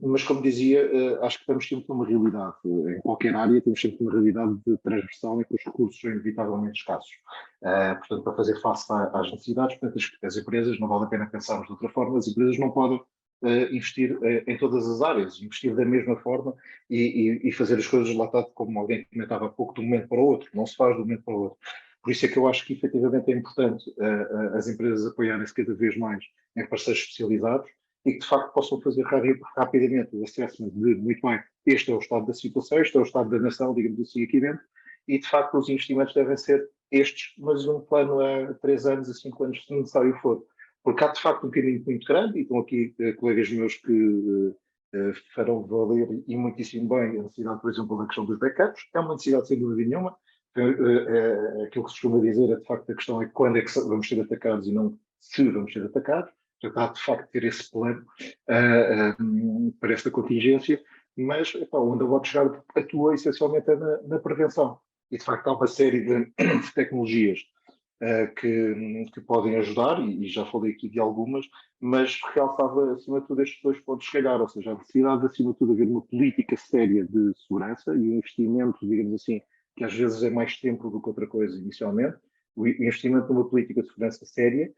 Mas, como dizia, acho que estamos sempre numa realidade, em qualquer área, temos sempre uma realidade de transversal em que os recursos são inevitavelmente escassos. Portanto, para fazer face às necessidades, portanto, as empresas, não vale a pena pensarmos de outra forma, as empresas não podem investir em todas as áreas, investir da mesma forma e fazer as coisas lá está, como alguém comentava há pouco, de um momento para o outro, não se faz de um momento para o outro. Por isso é que eu acho que efetivamente é importante as empresas apoiarem-se cada vez mais em parceiros especializados e que de facto possam fazer rapidamente o assessment de, muito bem, este é o estado da situação, este é o estado da nação, digamos assim, aqui dentro, e de facto os investimentos devem ser estes, mas um plano a 3 anos, a 5 anos, se necessário for. Porque há de facto um caminho muito grande, e estão aqui colegas meus que farão valer e muitíssimo bem a necessidade, por exemplo, da questão dos backups, é uma necessidade sem dúvida nenhuma. Aquilo que se costuma dizer é de facto a questão é quando é que vamos ser atacados e não se vamos ser atacados. Portanto, há de facto ter esse plano para esta contingência, mas onde a WatchGuard atua essencialmente é na prevenção. E de facto há uma série de tecnologias que podem ajudar, e já falei aqui de algumas, mas realçava acima de tudo estes 2 pontos, se calhar, ou seja, a necessidade de acima de tudo haver uma política séria de segurança e um investimento, digamos assim, que às vezes é mais tempo do que outra coisa inicialmente, o investimento numa política de segurança séria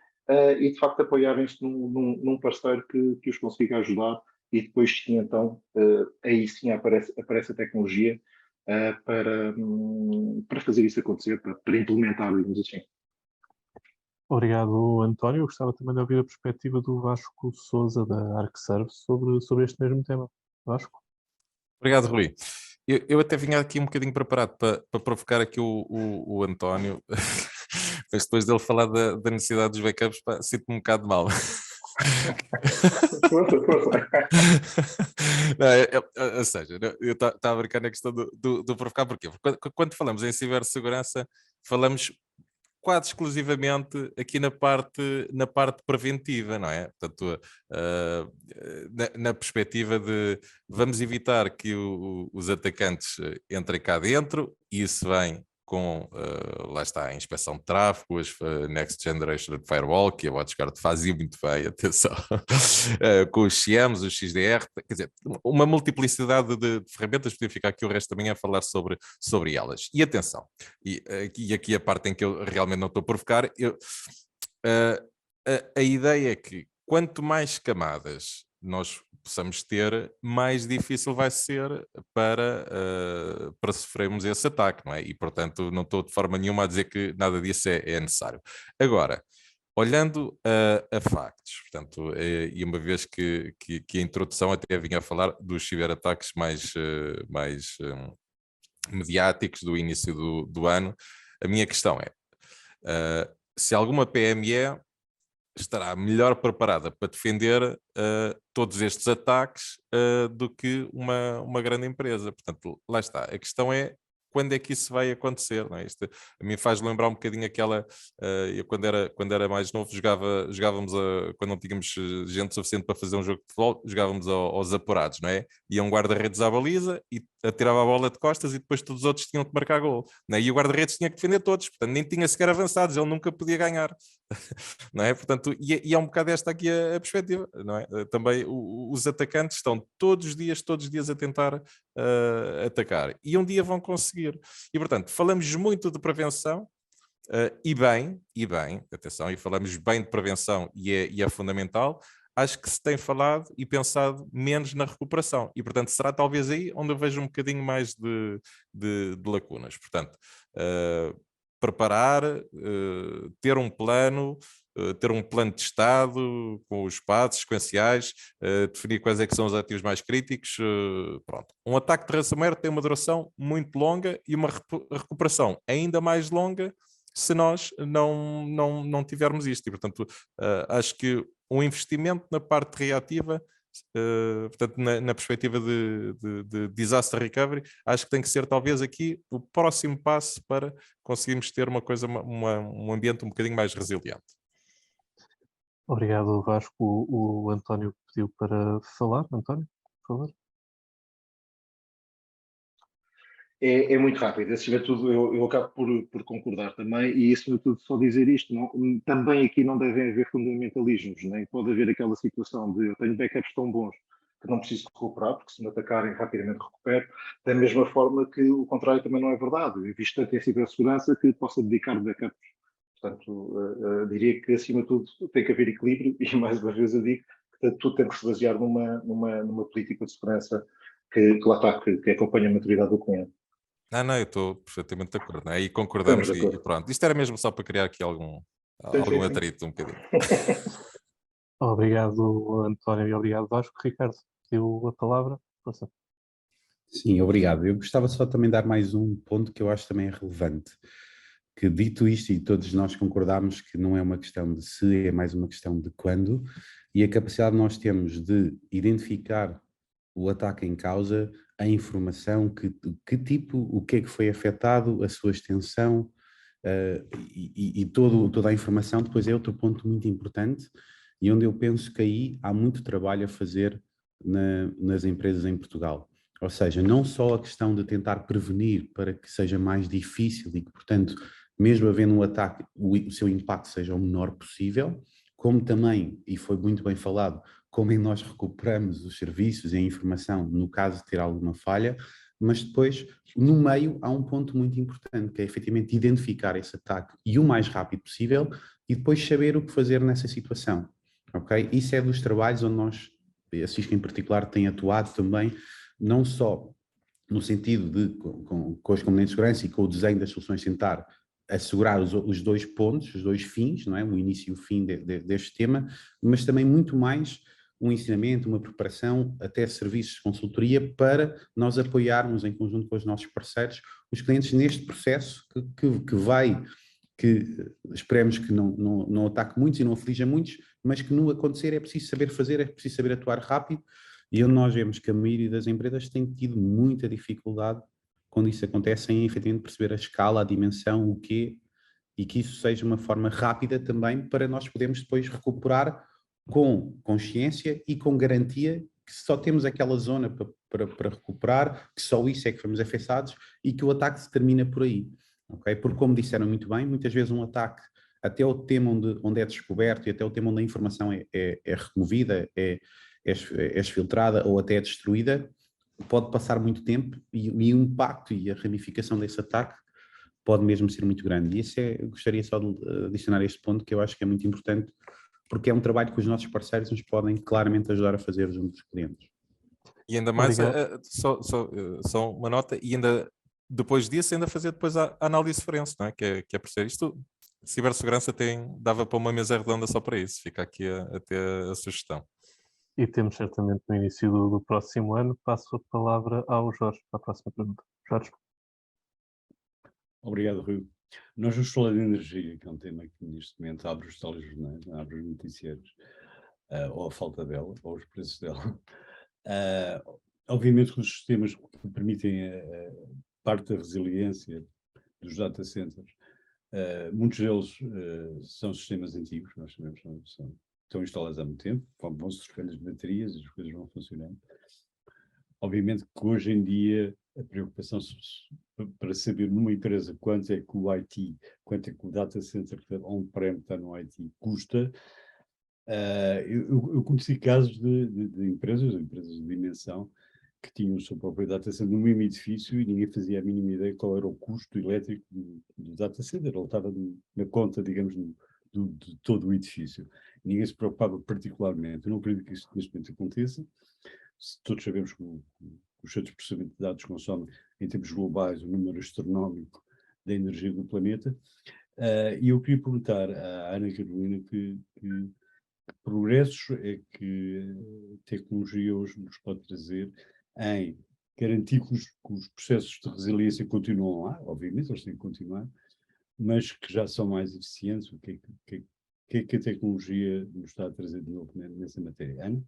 e de facto apoiarem-se num parceiro que os consiga ajudar e depois sim então, aí sim aparece a tecnologia para fazer isso acontecer, para implementar, digamos assim. Obrigado, António. Eu gostava também de ouvir a perspectiva do Vasco Sousa, da ArcServe, sobre este mesmo tema. Vasco? Obrigado, Rui. Eu até vinha aqui um bocadinho preparado para provocar aqui o António, mas depois dele falar da necessidade dos backups, sinto-me um bocado mal. Não, ou seja, eu estava a brincar na questão do provocar, porquê? Porque quando falamos em cibersegurança, falamos quase exclusivamente aqui na parte preventiva, não é? Portanto, na perspectiva de vamos evitar que os atacantes entrem cá dentro, e isso vem com, lá está, a inspeção de tráfego, as Next Generation Firewall, que a WatchGuard fazia muito bem, atenção, com os CIEMs, os XDR, quer dizer, uma multiplicidade de ferramentas, podia ficar aqui o resto da manhã a falar sobre elas. E atenção, e aqui a parte em que eu realmente não estou a provocar, a ideia é que quanto mais camadas nós possamos ter, mais difícil vai ser para sofrermos esse ataque, não é? E, portanto, não estou de forma nenhuma a dizer que nada disso é necessário. Agora, olhando a factos, portanto, e uma vez que a introdução até vinha a falar dos ciberataques mais mediáticos do início do ano, a minha questão é, se alguma PME estará melhor preparada para defender todos estes ataques do que uma grande empresa. Portanto, lá está. A questão é quando é que isso vai acontecer, não é? Isto a mim faz lembrar um bocadinho aquela... eu quando era mais novo jogávamos, quando não tínhamos gente suficiente para fazer um jogo de futebol, jogávamos aos apurados, não é? Ia um guarda-redes à baliza e atirava a bola de costas e depois todos os outros tinham que marcar gol, não é? E o guarda-redes tinha que defender todos, portanto nem tinha sequer avançados, ele nunca podia ganhar. Não é? Portanto, e é um bocado esta aqui a perspectiva, não é? Também os atacantes estão todos os dias a tentar atacar, e um dia vão conseguir. E, portanto, falamos muito de prevenção, e bem, atenção, e falamos bem de prevenção e é fundamental. Acho que se tem falado e pensado menos na recuperação, e portanto será talvez aí onde eu vejo um bocadinho mais de lacunas. Portanto, preparar, ter um plano de estado com os passos sequenciais, definir quais é que são os ativos mais críticos. Pronto. Um ataque de ransomware tem uma duração muito longa e uma recuperação ainda mais longa se nós não tivermos isto. E, portanto, acho que um investimento na parte reativa, portanto, na perspectiva de disaster recovery, acho que tem que ser talvez aqui o próximo passo para conseguirmos ter uma coisa, um ambiente um bocadinho mais resiliente. Obrigado, Vasco. O António pediu para falar. António, por favor. é muito rápido. Acima de tudo, eu acabo por concordar também, e acima de tudo, só dizer isto, também aqui não devem haver fundamentalismos, nem pode haver aquela situação de eu tenho backups tão bons que não preciso recuperar, porque se me atacarem rapidamente recupero, da mesma forma que o contrário também não é verdade. Eu visto tanto em cibersegurança que possa dedicar backups. Portanto, diria que acima de tudo tem que haver equilíbrio, e mais uma vez eu digo que tudo tem que se basear numa política de segurança que lá está, que acompanha a maturidade do cliente. Não, eu estou perfeitamente de acordo, né? E concordamos e pronto. Isto era mesmo só para criar aqui algum atrito um bocadinho. Obrigado, António, e obrigado, Vasco. Ricardo, deu a palavra. Força. Sim, obrigado. Eu gostava só também de dar mais um ponto que eu acho também é relevante. Que dito isto, e todos nós concordamos que não é uma questão de se, é mais uma questão de quando, e a capacidade que nós temos de identificar o ataque em causa, a informação, que tipo, o que é que foi afetado, a sua extensão e toda a informação, depois é outro ponto muito importante e onde eu penso que aí há muito trabalho a fazer nas empresas em Portugal. Ou seja, não só a questão de tentar prevenir para que seja mais difícil e que, portanto, mesmo havendo um ataque, o seu impacto seja o menor possível, como também, e foi muito bem falado, como é que nós recuperamos os serviços e a informação no caso de ter alguma falha, mas depois, no meio, há um ponto muito importante, que é efetivamente identificar esse ataque e o mais rápido possível e depois saber o que fazer nessa situação, ok? Isso é dos trabalhos onde nós, a Cisco em particular, tem atuado também, não só no sentido de, com as componentes de segurança e com o desenho das soluções, tentar assegurar os dois pontos, os dois fins, não é? O início e o fim deste tema, mas também muito mais um ensinamento, uma preparação, até serviços de consultoria para nós apoiarmos em conjunto com os nossos parceiros, os clientes neste processo que esperemos que não ataque muitos e não aflija muitos, mas que no acontecer é preciso saber fazer, é preciso saber atuar rápido, e onde nós vemos que a maioria das empresas tem tido muita dificuldade quando isso acontece em efetivamente perceber a escala, a dimensão, o quê, e que isso seja uma forma rápida também para nós podermos depois recuperar com consciência e com garantia que só temos aquela zona para recuperar, que só isso é que fomos afetados e que o ataque se termina por aí. Okay? Porque, como disseram muito bem, muitas vezes um ataque, até o tema onde é descoberto e até o tema onde a informação é removida, é exfiltrada ou até é destruída, pode passar muito tempo e o impacto e a ramificação desse ataque pode mesmo ser muito grande. E eu gostaria só de adicionar este ponto, que eu acho que é muito importante, porque é um trabalho que os nossos parceiros nos podem claramente ajudar a fazer junto dos clientes. E ainda mais, só uma nota, e ainda depois disso, ainda fazer depois a análise de forense, não é? Que é perceber isto. Cibersegurança dava para uma mesa redonda só para isso. Fica aqui até a sugestão. E temos certamente no início do próximo ano. Passo a palavra ao Jorge para a próxima pergunta. Jorge. Obrigado, Rui. Nós vamos falar de energia, que é um tema que neste momento abre os telejornais, abre os noticiários, ou a falta dela, ou os preços dela. Obviamente que os sistemas que permitem parte da resiliência dos data centers, muitos deles são sistemas antigos, nós sabemos, estão instalados há muito tempo, vão-se trocando as baterias, as coisas vão funcionando. Obviamente que hoje em dia a preocupação para saber numa empresa quanto é que o IT, quanto é que o data center on-prem está no IT custa. Eu conheci casos de empresas de dimensão que tinham o seu próprio data center no mesmo edifício e ninguém fazia a mínima ideia qual era o custo elétrico do data center. Ele estava na conta, digamos, de todo o edifício. Ninguém se preocupava particularmente. Eu não acredito que isso neste momento aconteça. Todos sabemos que os centros de processamento de dados consomem, em termos globais, um número astronómico da energia do planeta. E eu queria perguntar à Ana Carolina que progressos é que a tecnologia hoje nos pode trazer em garantir que os processos de resiliência continuam lá, obviamente, eles têm que continuar, mas que já são mais eficientes. O que é que a tecnologia nos está a trazer de novo nessa matéria? Ana?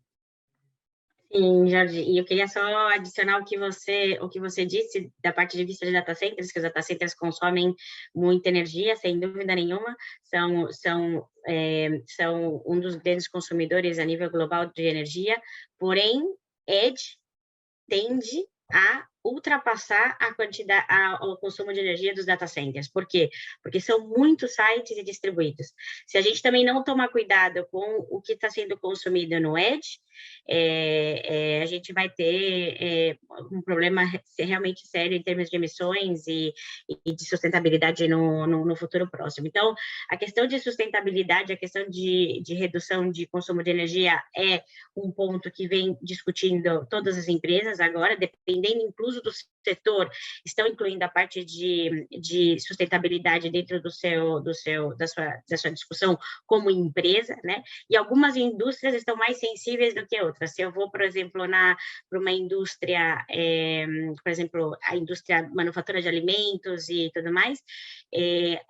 Sim, Jorge, e eu queria só adicionar o que você disse da parte de vista de data centers, que os data centers consomem muita energia, sem dúvida nenhuma, são um dos grandes consumidores a nível global de energia, porém, Edge tende a ultrapassar a quantidade, o consumo de energia dos data centers. Por quê? Porque são muitos sites e distribuídos. Se a gente também não tomar cuidado com o que está sendo consumido no edge, a gente vai ter um problema realmente sério em termos de emissões e de sustentabilidade no futuro próximo. Então, a questão de sustentabilidade, a questão de redução de consumo de energia é um ponto que vem discutindo todas as empresas agora, dependendo incluso do setor, estão incluindo a parte de sustentabilidade dentro da sua discussão como empresa, né? E algumas indústrias estão mais sensíveis do que outras. Se eu vou, por exemplo, para uma indústria, por exemplo, a indústria manufatura de alimentos e tudo mais,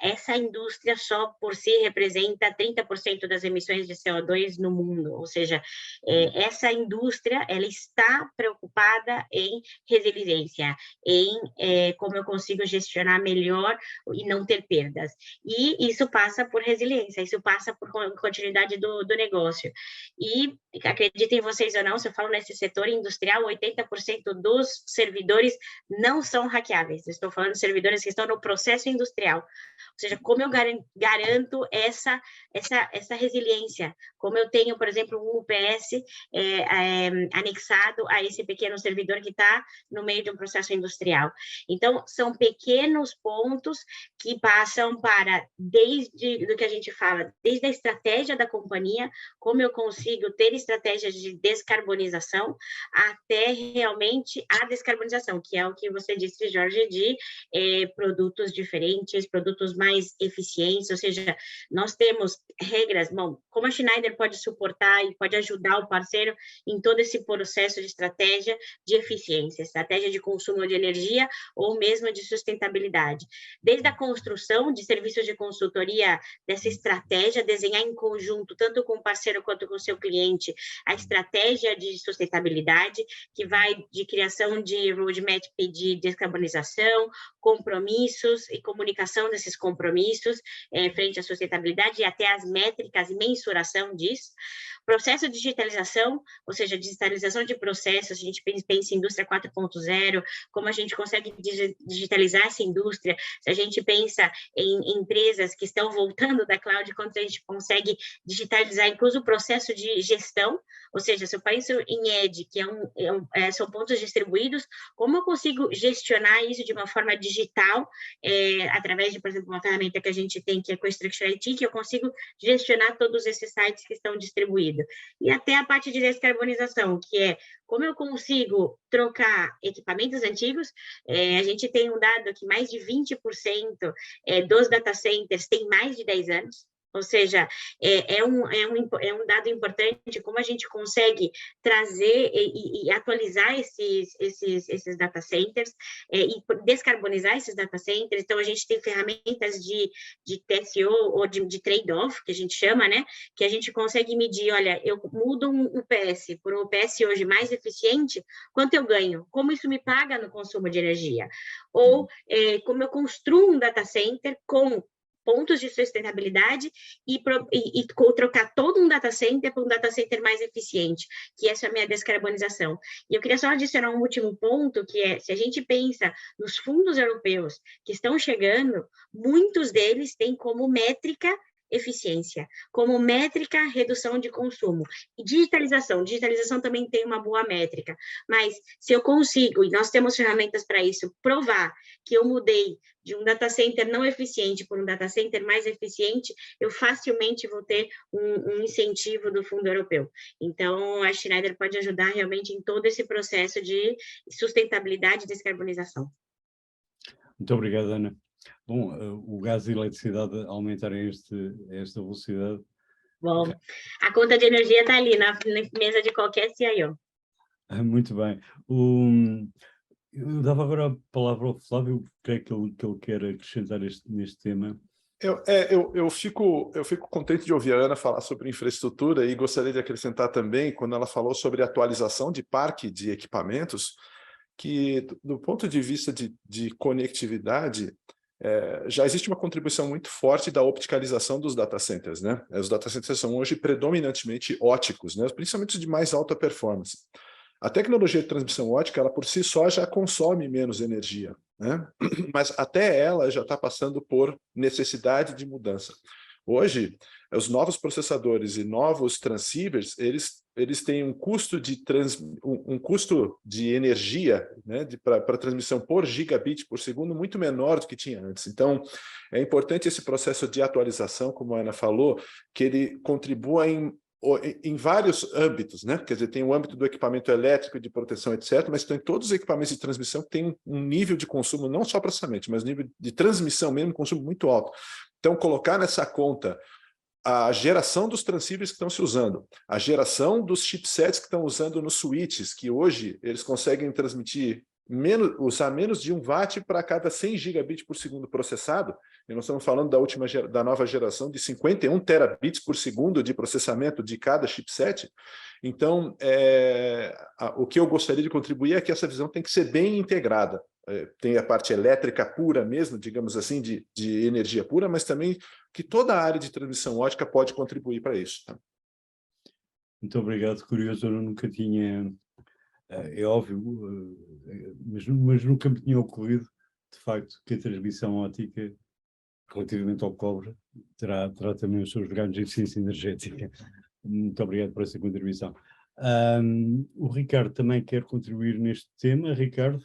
essa indústria só por si representa 30% das emissões de CO2 no mundo, ou seja, essa indústria, ela está preocupada em resiliência, em como eu consigo gestionar melhor e não ter perdas. E isso passa por resiliência, isso passa por continuidade do negócio. E acreditem vocês ou não, se eu falo nesse setor industrial, 80% dos servidores não são hackeáveis. Estou falando de servidores que estão no processo industrial. Ou seja, como eu garanto essa resiliência? Como eu tenho, por exemplo, um UPS anexado a esse pequeno servidor que está no meio de um processo industrial. Então, são pequenos pontos que passam para, desde do que a gente fala, desde a estratégia da companhia, como eu consigo ter estratégias de descarbonização, até realmente a descarbonização, que é o que você disse, Jorge, de produtos diferentes, produtos mais eficientes, ou seja, nós temos regras, bom, como a Schneider pode suportar e pode ajudar o parceiro em todo esse processo de estratégia de eficiência, estratégia de consumo de energia ou mesmo de sustentabilidade. Desde a construção de serviços de consultoria dessa estratégia, desenhar em conjunto, tanto com o parceiro quanto com o seu cliente, a estratégia de sustentabilidade, que vai de criação de roadmap de descarbonização, compromissos e comunicação desses compromissos frente à sustentabilidade e até as métricas e mensuração disso. Processo de digitalização, ou seja, digitalização de processos, a gente pensa em indústria 4.0, como a gente consegue digitalizar essa indústria, se a gente pensa em empresas que estão voltando da cloud, como a gente consegue digitalizar incluso o processo de gestão, ou seja, se eu penso em edge, que são pontos distribuídos, como eu consigo gestionar isso de uma forma digital, através de, por exemplo, uma ferramenta que a gente tem, que é com Structure IT, que eu consigo gestionar todos esses sites que estão distribuídos. E até a parte de descarbonização, que é como eu consigo trocar equipamentos antigos. A gente tem um dado que mais de 20% dos data centers têm mais de 10 anos. Ou seja, é um dado importante como a gente consegue trazer e atualizar esses data centers e descarbonizar esses data centers. Então, a gente tem ferramentas de TCO ou de trade-off, que a gente chama, né? Que a gente consegue medir, olha, eu mudo um UPS por um UPS hoje mais eficiente, quanto eu ganho? Como isso me paga no consumo de energia? Ou como eu construo um data center com pontos de sustentabilidade e trocar todo um data center para um data center mais eficiente, que essa é a minha descarbonização. E eu queria só adicionar um último ponto, que é, se a gente pensa nos fundos europeus que estão chegando, muitos deles têm como métrica eficiência, como métrica redução de consumo. E digitalização também tem uma boa métrica, mas se eu consigo, e nós temos ferramentas para isso, provar que eu mudei de um data center não eficiente por um data center mais eficiente, eu facilmente vou ter um incentivo do fundo europeu. Então, a Schneider pode ajudar realmente em todo esse processo de sustentabilidade e descarbonização. Muito obrigado, Ana. Bom, o gás e a eletricidade aumentarem esta velocidade. Bom, a conta de energia está ali na mesa de qualquer CIO. Muito bem. Eu dava agora a palavra ao Flávio, o que é que ele quer acrescentar neste tema? Eu fico contente de ouvir a Ana falar sobre infraestrutura e gostaria de acrescentar também, quando ela falou sobre atualização de parque de equipamentos, que do ponto de vista de conectividade, já existe uma contribuição muito forte da opticalização dos data centers, né? Os data centers são hoje predominantemente óticos, né? Principalmente de mais alta performance. A tecnologia de transmissão ótica, ela por si só já consome menos energia, né? Mas até ela já está passando por necessidade de mudança. Hoje, os novos processadores e novos transceivers, eles têm um custo de energia, né, para transmissão por gigabit por segundo muito menor do que tinha antes. Então, é importante esse processo de atualização, como a Ana falou, que ele contribua em vários âmbitos, né? Quer dizer, tem o âmbito do equipamento elétrico, de proteção, etc., mas tem todos os equipamentos de transmissão que têm um nível de consumo, não só processamento, mas nível de transmissão mesmo, consumo muito alto. Então, colocar nessa conta a geração dos transceivers que estão se usando, a geração dos chipsets que estão usando nos switches, que hoje eles conseguem transmitir usar menos de 1 watt para cada 100 gigabits por segundo processado, e nós estamos falando da nova geração de 51 terabits por segundo de processamento de cada chipset. Então, o que eu gostaria de contribuir é que essa visão tem que ser bem integrada. Tem a parte elétrica pura mesmo, digamos assim, de energia pura, mas também que toda a área de transmissão ótica pode contribuir para isso. Tá? Muito obrigado, curioso, eu nunca tinha... É óbvio, mas nunca me tinha ocorrido, de facto, que a transmissão óptica, relativamente ao cobre, terá também os seus ganhos de eficiência energética. Muito obrigado por essa contribuição. O Ricardo também quer contribuir neste tema. Ricardo?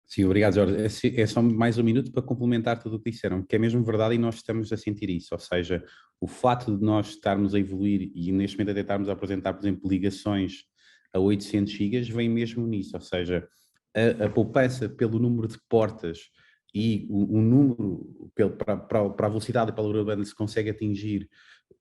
Sim, obrigado, Jorge. É só mais um minuto para complementar tudo o que disseram, que é mesmo verdade e nós estamos a sentir isso, ou seja, o fato de nós estarmos a evoluir e neste momento a tentarmos apresentar, por exemplo, ligações a 800 gigas, vem mesmo nisso, ou seja, a poupança pelo número de portas e o número, para a velocidade e para a largura banda se consegue atingir,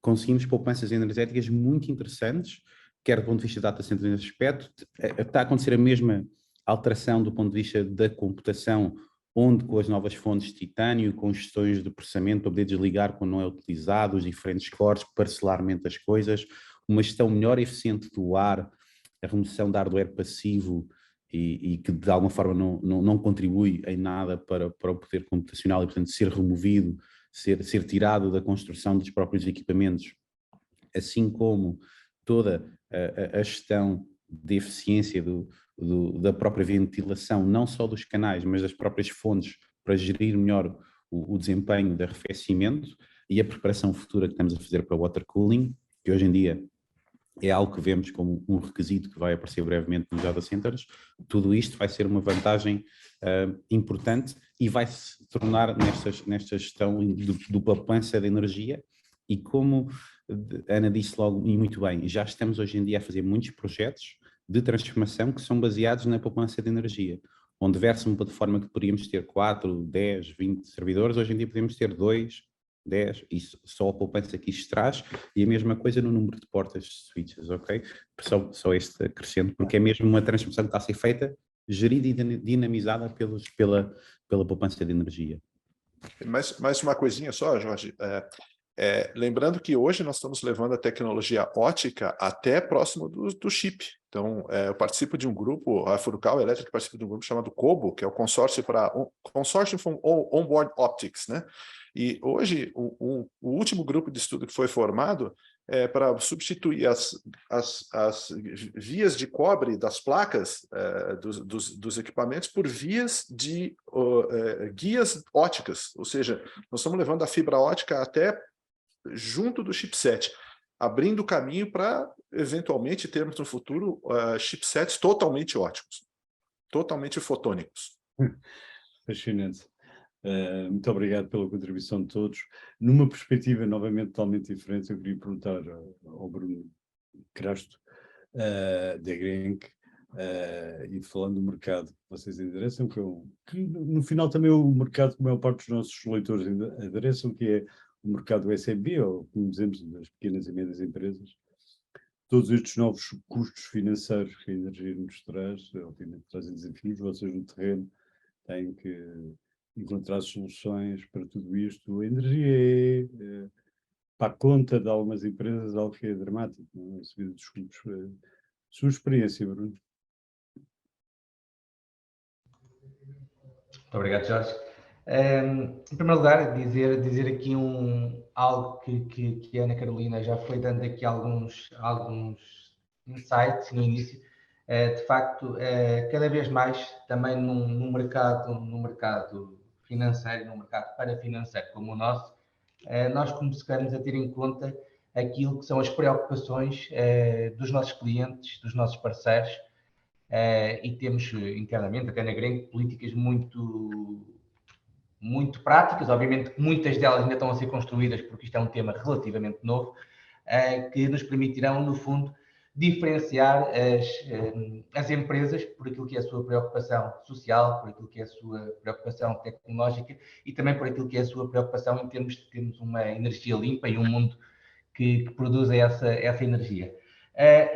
conseguimos poupanças energéticas muito interessantes, quer do ponto de vista de data center nesse aspecto, está a acontecer a mesma alteração do ponto de vista da computação, onde com as novas fontes de titânio, com gestões de processamento para poder desligar quando não é utilizado, os diferentes cores, parcelarmente as coisas, uma gestão melhor e eficiente do ar, a remoção de hardware passivo e que de alguma forma não contribui em nada para o poder computacional e, portanto, ser removido, ser tirado da construção dos próprios equipamentos, assim como toda a gestão de eficiência da própria ventilação, não só dos canais, mas das próprias fontes, para gerir melhor o desempenho de arrefecimento e a preparação futura que estamos a fazer para o water cooling, que hoje em dia é algo que vemos como um requisito que vai aparecer brevemente nos data centers. Tudo isto vai ser uma vantagem importante e vai se tornar nesta gestão do poupança de energia. E como a Ana disse logo e muito bem, já estamos hoje em dia a fazer muitos projetos de transformação que são baseados na poupança de energia, onde versa uma plataforma que poderíamos ter 4, 10, 20 servidores, hoje em dia podemos ter 2, 10, e só a poupança que isto traz, e a mesma coisa no número de portas de switches, ok? Só este acrescento, porque é mesmo uma transformação que está a ser feita, gerida e dinamizada pela poupança de energia. Mais uma coisinha só, Jorge. Lembrando que hoje nós estamos levando a tecnologia ótica até próximo do chip. Então, eu participo de um grupo, a Furukawa Electric participa de um grupo chamado COBO, que é o Consórcio for Onboard Optics, né? E hoje, o último grupo de estudo que foi formado é para substituir as vias de cobre das placas dos equipamentos por vias de guias óticas, ou seja, nós estamos levando a fibra ótica até junto do chipset, abrindo caminho para, eventualmente, termos no futuro chipsets totalmente óticos, totalmente fotônicos. Fascinante. Muito obrigado pela contribuição de todos. Numa perspectiva, novamente, totalmente diferente, eu queria perguntar ao Bruno Crasto, da Grenk, e falando do mercado que vocês endereçam, que no final também o mercado que a maior parte dos nossos leitores endereçam, que é o mercado SMB, ou como dizemos, das pequenas e médias empresas. Todos estes novos custos financeiros que a energia nos traz, obviamente trazem desafios, vocês no terreno têm que encontrar soluções para tudo isto. A energia é para a conta de algumas empresas, algo que é dramático, não é? A subida dos custos. Sua experiência, Bruno? Muito obrigado, Jorge. Em primeiro lugar, dizer aqui algo que a Ana Carolina já foi dando aqui alguns insights no início. De facto, cada vez mais também no mercado financeiro, no mercado parafinanceiro como o nosso, nós começamos a ter em conta aquilo que são as preocupações dos nossos clientes, dos nossos parceiros, e temos internamente, até na Grenke, políticas muito práticas, obviamente que muitas delas ainda estão a ser construídas porque isto é um tema relativamente novo, que nos permitirão, no fundo, diferenciar as empresas por aquilo que é a sua preocupação social, por aquilo que é a sua preocupação tecnológica e também por aquilo que é a sua preocupação em termos de termos uma energia limpa e um mundo que produza essa energia.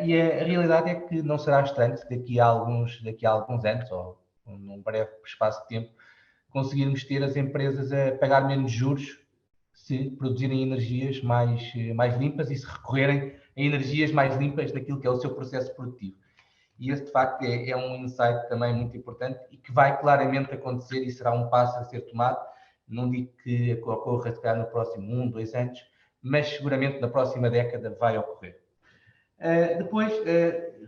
E a realidade é que não será estranho se daqui a alguns anos, ou num breve espaço de tempo, conseguirmos ter as empresas a pagar menos juros se produzirem energias mais limpas e se recorrerem a energias mais limpas naquilo que é o seu processo produtivo. E esse, de facto, é um insight também muito importante e que vai claramente acontecer e será um passo a ser tomado. Não digo que ocorra, se calhar, no próximo 1, 2 anos, mas seguramente na próxima década vai ocorrer. Depois,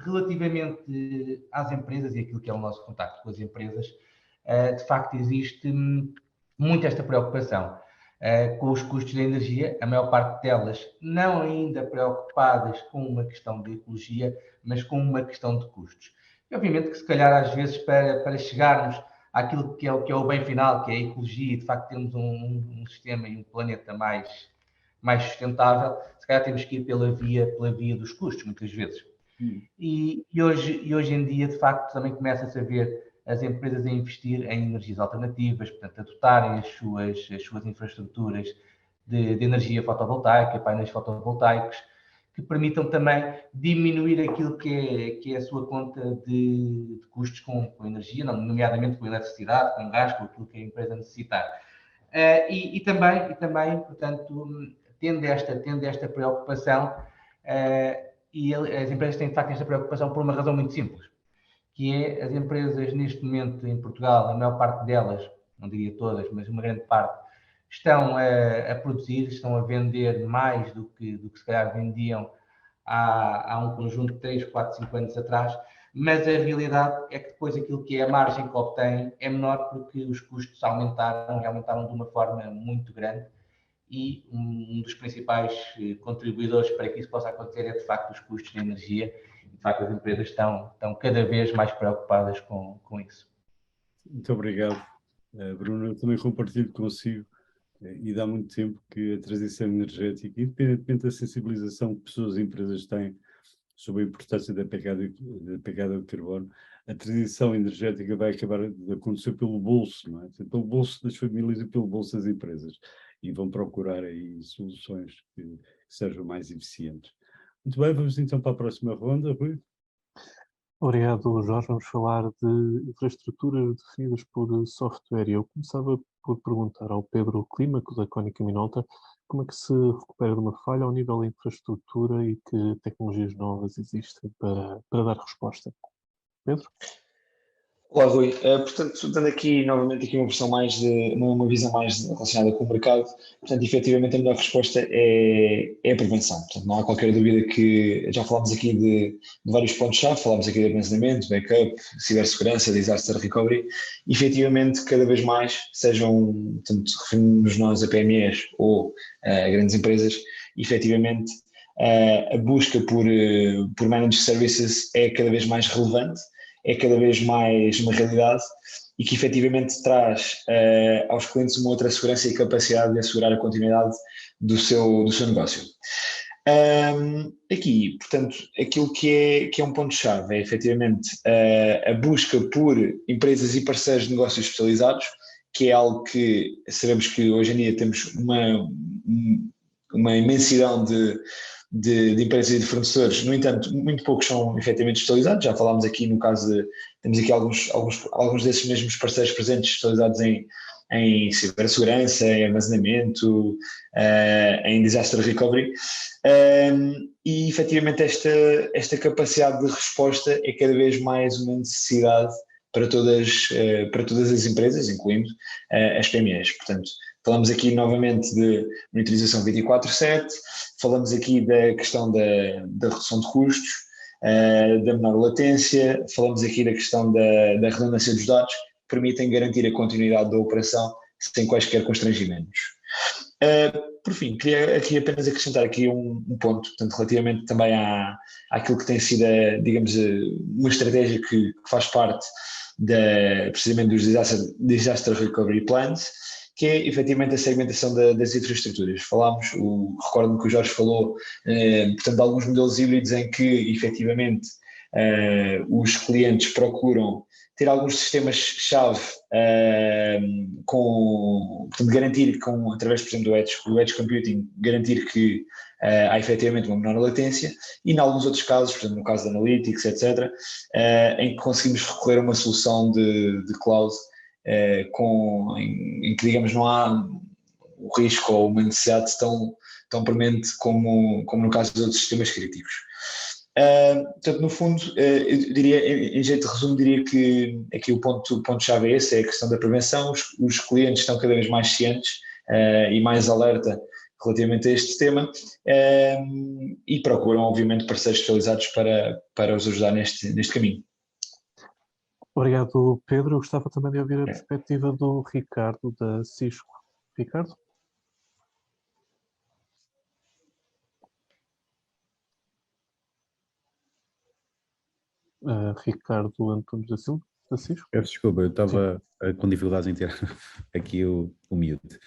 relativamente às empresas e aquilo que é o nosso contacto com as empresas, de facto existe muito esta preocupação com os custos da energia, a maior parte delas não ainda preocupadas com uma questão de ecologia, mas com uma questão de custos. E obviamente que se calhar às vezes para chegarmos àquilo que é o bem final, que é a ecologia, e de facto termos um sistema e um planeta mais sustentável, se calhar temos que ir pela via dos custos, muitas vezes. E hoje em dia, de facto, também começa-se a ver as empresas a investir em energias alternativas, portanto, a dotarem as suas infraestruturas de energia fotovoltaica, painéis fotovoltaicos, que permitam também diminuir aquilo que é a sua conta de custos com energia, nomeadamente com eletricidade, com gás, com aquilo que a empresa necessitar. E também, portanto, tendo esta preocupação, e as empresas têm de facto esta preocupação por uma razão muito simples, que é as empresas neste momento em Portugal, a maior parte delas, não diria todas, mas uma grande parte, estão a produzir, estão a vender mais do que se calhar vendiam há um conjunto de 3, 4, 5 anos atrás, mas a realidade é que depois aquilo que é a margem que obtêm é menor porque os custos aumentaram de uma forma muito grande e um dos principais contribuidores para que isso possa acontecer é de facto os custos de energia. De facto, as empresas estão cada vez mais preocupadas com isso. Muito obrigado, Bruno. Eu também compartilho consigo e dá muito tempo que a transição energética, independentemente da sensibilização que pessoas e empresas têm sobre a importância da pegada de carbono, a transição energética vai acabar de acontecer pelo bolso, não é? Pelo bolso das famílias e pelo bolso das empresas. E vão procurar aí soluções que sejam mais eficientes. Muito bem, vamos então para a próxima ronda, Rui. Obrigado, Jorge. Vamos falar de infraestruturas definidas por software. Eu começava por perguntar ao Pedro Clímaco, da Cónica Minolta, como é que se recupera de uma falha ao nível da infraestrutura e que tecnologias novas existem para dar resposta. Pedro? Olá, Rui. Portanto, dando aqui novamente uma versão uma visão mais relacionada com o mercado, portanto, efetivamente a melhor resposta é a prevenção. Portanto, não há qualquer dúvida que já falámos aqui de vários pontos-chave, falámos aqui de armazenamento, backup, cibersegurança, disaster recovery, e efetivamente cada vez mais, tanto referimos nós a PMEs ou a grandes empresas, efetivamente a busca por managed services é cada vez mais relevante, é cada vez mais uma realidade e que efetivamente traz aos clientes uma outra segurança e capacidade de assegurar a continuidade do seu negócio. Aqui, portanto, aquilo que é um ponto-chave é efetivamente a busca por empresas e parceiros de negócios especializados, que é algo que sabemos que hoje em dia temos uma imensidão de empresas e de fornecedores. No entanto, muito poucos são efetivamente especializados. Já falámos aqui no caso temos aqui alguns desses mesmos parceiros presentes especializados em cibersegurança, em armazenamento, em disaster recovery, e efetivamente esta capacidade de resposta é cada vez mais uma necessidade para todas as empresas, incluindo as PMEs. Portanto, falamos aqui novamente de monitorização 24/7, falamos aqui da questão da redução de custos, da menor latência, falamos aqui da questão da redundância dos dados, que permitem garantir a continuidade da operação sem quaisquer constrangimentos. Por fim, queria aqui apenas acrescentar aqui um ponto, portanto, relativamente também àquilo que tem sido, digamos, uma estratégia que faz parte precisamente dos Disaster Recovery Plans, que é efetivamente a segmentação das infraestruturas. Recordo-me que o Jorge falou, portanto, de alguns modelos híbridos em que efetivamente os clientes procuram ter alguns sistemas-chave portanto, garantir através, por exemplo, do Edge Computing, garantir que há efetivamente uma menor latência, e em alguns outros casos, por exemplo, no caso de Analytics, etc., em que conseguimos recorrer a uma solução de cloud em que, digamos, não há o risco ou uma necessidade tão premente como no caso dos outros sistemas críticos. Portanto, no fundo, eu diria, em jeito de resumo, diria que aqui o ponto-chave é esse, é a questão da prevenção. Os clientes estão cada vez mais cientes e mais alerta relativamente a este tema e procuram, obviamente, parceiros especializados para os ajudar neste caminho. Obrigado, Pedro. Eu gostava também de ouvir a perspectiva do Ricardo, da Cisco. Ricardo? Ricardo Antunes da Silva, da Cisco. Peço desculpa, eu estava com dificuldades em ter aqui o mute.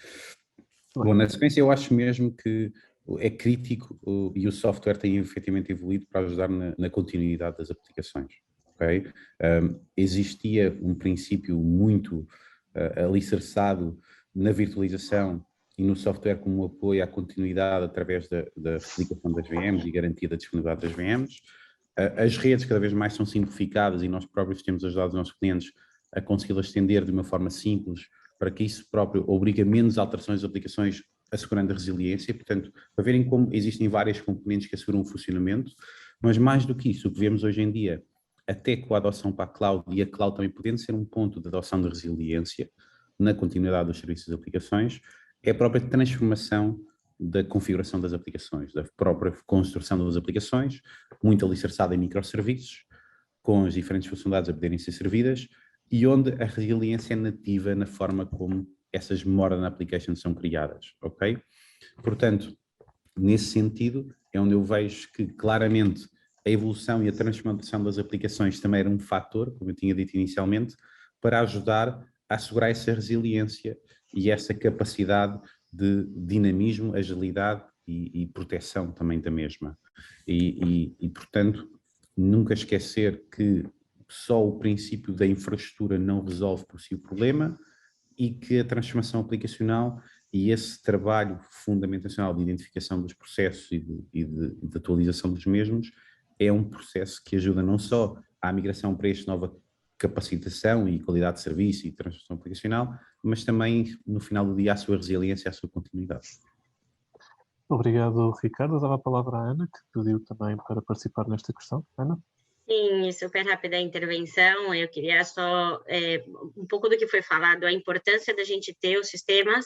Bom, na sequência eu acho mesmo que é crítico e o software tem efetivamente evoluído para ajudar na continuidade das aplicações. Okay? Existia um princípio muito alicerçado na virtualização e no software como apoio à continuidade através da replicação das VMs e garantia da disponibilidade das VMs. As redes cada vez mais são simplificadas e nós próprios temos ajudado os nossos clientes a consegui-las estender de uma forma simples para que isso próprio obrigue a menos alterações das aplicações, assegurando a resiliência. Portanto, para verem como existem várias componentes que asseguram o funcionamento, mas mais do que isso, o que vemos hoje em dia, até com a adoção para a cloud, e a cloud também podendo ser um ponto de adoção de resiliência na continuidade dos serviços das aplicações, é a própria transformação da configuração das aplicações, da própria construção das aplicações, muito alicerçada em microserviços, com as diferentes funcionalidades a poderem ser servidas, e onde a resiliência é nativa na forma como essas modern applications são criadas, ok? Portanto, nesse sentido, é onde eu vejo que claramente a evolução e a transformação das aplicações também era um fator, como eu tinha dito inicialmente, para ajudar a assegurar essa resiliência e essa capacidade de dinamismo, agilidade e proteção também da mesma. E, portanto, nunca esquecer que só o princípio da infraestrutura não resolve por si o problema e que a transformação aplicacional e esse trabalho fundamentacional de identificação dos processos e de atualização dos mesmos é um processo que ajuda não só à migração para esta nova capacitação e qualidade de serviço e transformação aplicacional, mas também, no final do dia, a sua resiliência e a sua continuidade. Obrigado, Ricardo. Eu dava a palavra à Ana, que pediu também para participar nesta questão. Ana? Sim, super rápida a intervenção. Eu queria só um pouco do que foi falado, a importância da gente ter os sistemas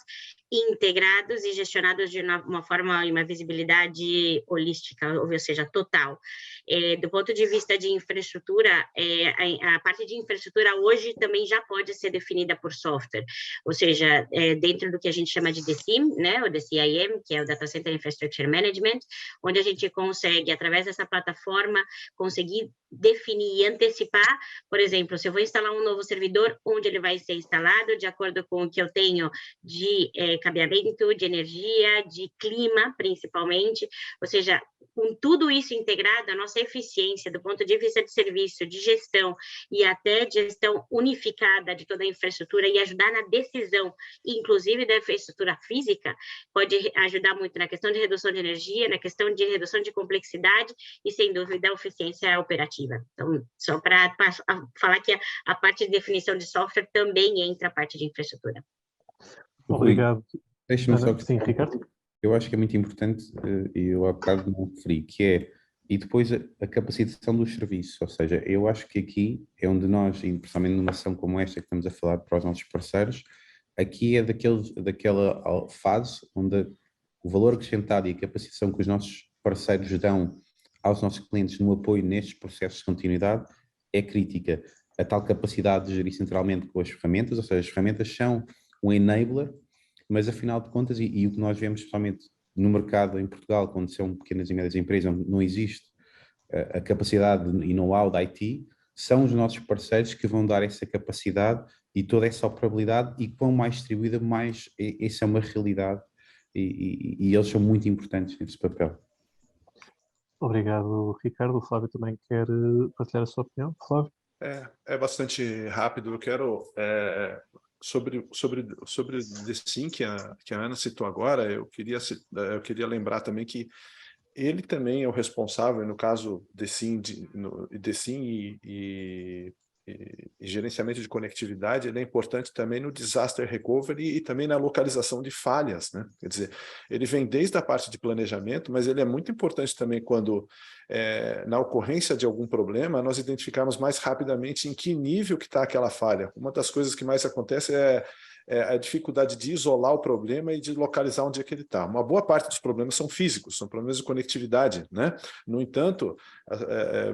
integrados e gestionados de uma forma e uma visibilidade holística, ou seja, total. Do ponto de vista de infraestrutura, a parte de infraestrutura hoje também já pode ser definida por software, ou seja, dentro do que a gente chama de DCIM, né, o DCIM, que é o Data Center Infrastructure Management, onde a gente consegue, através dessa plataforma, conseguir definir e antecipar, por exemplo, se eu vou instalar um novo servidor, onde ele vai ser instalado, de acordo com o que eu tenho de cabeamento, de energia, de clima, principalmente, ou seja, com tudo isso integrado, a nossa eficiência do ponto de vista de serviço, de gestão e até de gestão unificada de toda a infraestrutura e ajudar na decisão, inclusive da infraestrutura física, pode ajudar muito na questão de redução de energia, na questão de redução de complexidade e, sem dúvida, a eficiência operativa. Então, só para falar que a parte de definição de software também entra a parte de infraestrutura. Obrigado. Deixa-me só... Sim, Ricardo. Eu acho que é muito importante, e eu há bocado não referi, que é, e depois a capacitação dos serviços, ou seja, eu acho que aqui é onde nós, e principalmente numa ação como esta que estamos a falar para os nossos parceiros, aqui é daquela fase onde o valor acrescentado e a capacitação que os nossos parceiros dão aos nossos clientes no apoio nestes processos de continuidade é crítica. A tal capacidade de gerir centralmente com as ferramentas, ou seja, as ferramentas são um enabler, mas afinal de contas, e o que nós vemos especialmente no mercado em Portugal, quando são pequenas e médias empresas, onde não existe a capacidade e know-how da IT, são os nossos parceiros que vão dar essa capacidade e toda essa operabilidade, e quão mais distribuída, mais essa é uma realidade, e eles são muito importantes nesse papel. Obrigado, Ricardo. O Flávio também quer partilhar a sua opinião. Flávio? É bastante rápido. Eu quero, sobre o DeSim que a Ana citou agora, eu queria lembrar também que ele também é o responsável, no caso DeSim e gerenciamento de conectividade, ele é importante também no disaster recovery e também na localização de falhas, né? Quer dizer, ele vem desde a parte de planejamento, mas ele é muito importante também quando, na ocorrência de algum problema, nós identificarmos mais rapidamente em que nível que está aquela falha. Uma das coisas que mais acontece é a dificuldade de isolar o problema e de localizar onde é que ele está. Uma boa parte dos problemas são físicos, são problemas de conectividade, né? No entanto,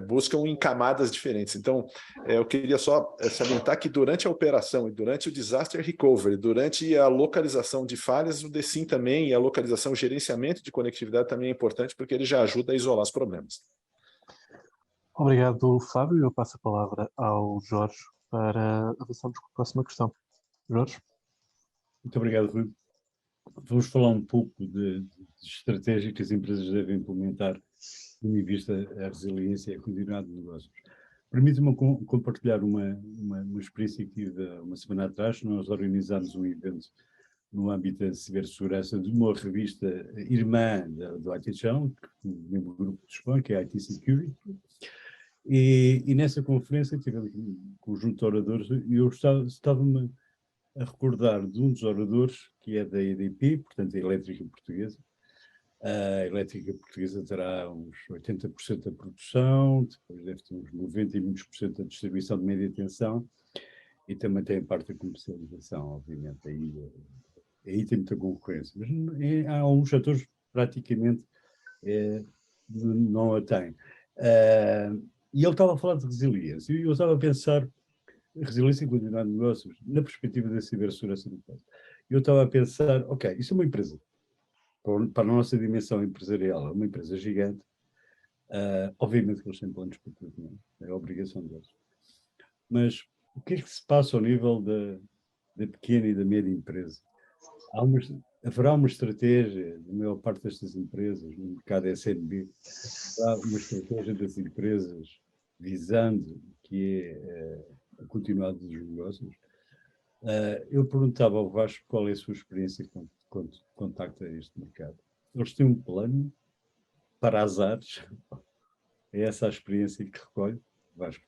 buscam em camadas diferentes. Então, eu queria só salientar que durante a operação e durante o disaster recovery, durante a localização de falhas, o DeSim também, e a localização, o gerenciamento de conectividade também é importante, porque ele já ajuda a isolar os problemas. Obrigado, Fábio. Eu passo a palavra ao Jorge para avançarmos com a próxima questão. Jorge? Muito obrigado, Rui. Vamos falar um pouco de estratégia que as empresas devem implementar tendo em vista a resiliência e a continuidade de negócios. Permite-me compartilhar uma experiência que tive uma semana atrás. Nós organizámos um evento no âmbito da cibersegurança de uma revista irmã do IT Channel, o mesmo grupo de Espanha, que é a IT Security. E nessa conferência tivemos um conjunto de oradores e eu estava-me a recordar de um dos oradores, que é da EDP, portanto a Elétrica Portuguesa. A Elétrica Portuguesa terá uns 80% da produção, depois deve ter uns 90 e muitos por cento da distribuição de média tensão, e também tem a parte da comercialização, obviamente. Aí tem muita concorrência, mas há alguns setores praticamente não a têm. E ele estava a falar de resiliência, e eu estava a pensar resiliência e continuidade de negócios na perspectiva da cibersegurança do caso. Eu estava a pensar, ok, isso é uma empresa, para a nossa dimensão empresarial, é uma empresa gigante, obviamente que eles têm planos para tudo, é a obrigação deles. Mas o que é que se passa ao nível da pequena e da média empresa? Haverá uma estratégia, na maior parte destas empresas, no mercado SMB, haverá uma estratégia das empresas visando que é a continuidade dos negócios. Eu perguntava ao Vasco qual é a sua experiência quando contacta este mercado. Eles têm um plano para azares? É essa a experiência que recolhe, Vasco?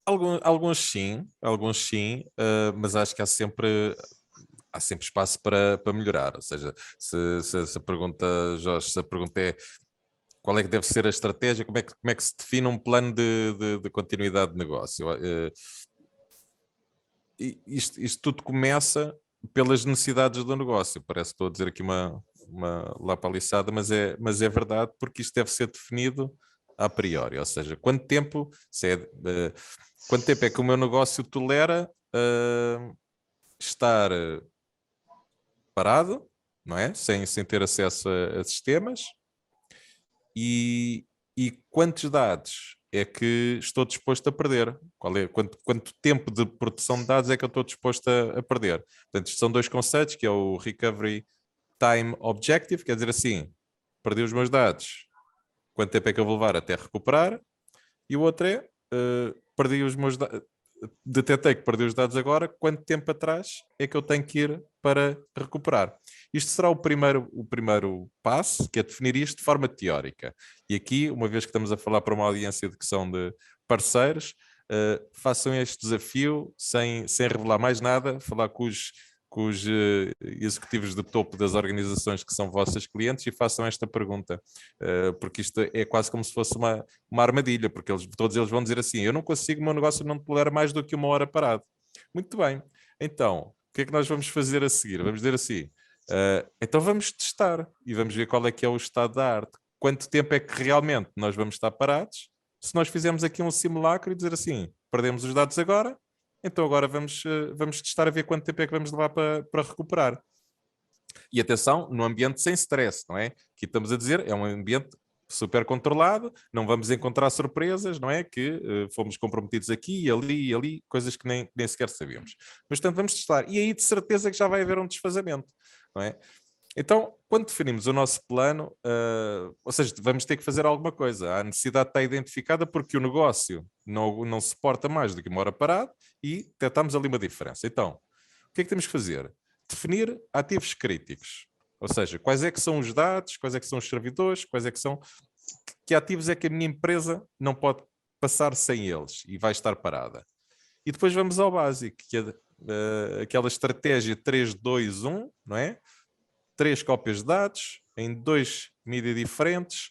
Alguns sim, mas acho que há sempre espaço para melhorar. Ou seja, se a pergunta, Jorge, se a pergunta é qual é que deve ser a estratégia, como é que se define um plano de continuidade de negócio? Isto tudo começa pelas necessidades do negócio. Parece que estou a dizer aqui uma lapaliçada, mas é verdade, porque isto deve ser definido a priori. Ou seja, quanto tempo é que o meu negócio tolera estar parado, não é? Sem ter acesso a sistemas, e quantos dados é que estou disposto a perder? Quanto tempo de produção de dados é que eu estou disposto a perder? Portanto, isto são dois conceitos, que é o Recovery Time Objective, quer dizer assim, perdi os meus dados, quanto tempo é que eu vou levar até recuperar? E o outro é, perdi os meus dados, detectei que perdi os dados agora, quanto tempo atrás é que eu tenho que ir para recuperar? Isto será o primeiro passo, que é definir isto de forma teórica. E aqui, uma vez que estamos a falar para uma audiência de que são de parceiros, façam este desafio sem revelar mais nada, falar com os executivos de topo das organizações que são vossos clientes e façam esta pergunta, porque isto é quase como se fosse uma armadilha, porque todos eles vão dizer assim, eu não consigo, o meu negócio não tolera mais do que 1 hora parado. Muito bem, então, o que é que nós vamos fazer a seguir? Vamos dizer assim, então vamos testar e vamos ver qual é que é o estado da arte. quanto tempo é que realmente nós vamos estar parados. Se nós fizermos aqui um simulacro e dizer assim, perdemos os dados agora, então agora vamos testar a ver quanto tempo é que vamos levar para recuperar. E atenção, no ambiente sem stress, não é? Aqui estamos a dizer, é um ambiente super controlado, não vamos encontrar surpresas, não é? Que fomos comprometidos aqui, ali e ali, coisas que nem sequer sabíamos. Mas, portanto, vamos testar. E aí, de certeza, que já vai haver um desfazamento, não é? Então, quando definimos o nosso plano, ou seja, vamos ter que fazer alguma coisa. A necessidade está identificada porque o negócio não suporta mais do que uma hora parado e detectamos ali uma diferença. Então, o que é que temos que fazer? Definir ativos críticos. Ou seja, quais é que são os dados, quais é que são os servidores, quais é que são... Que ativos é que a minha empresa não pode passar sem eles e vai estar parada. E depois vamos ao básico, que é aquela estratégia 3-2-1, não é? 3 cópias de dados em 2 mídias diferentes,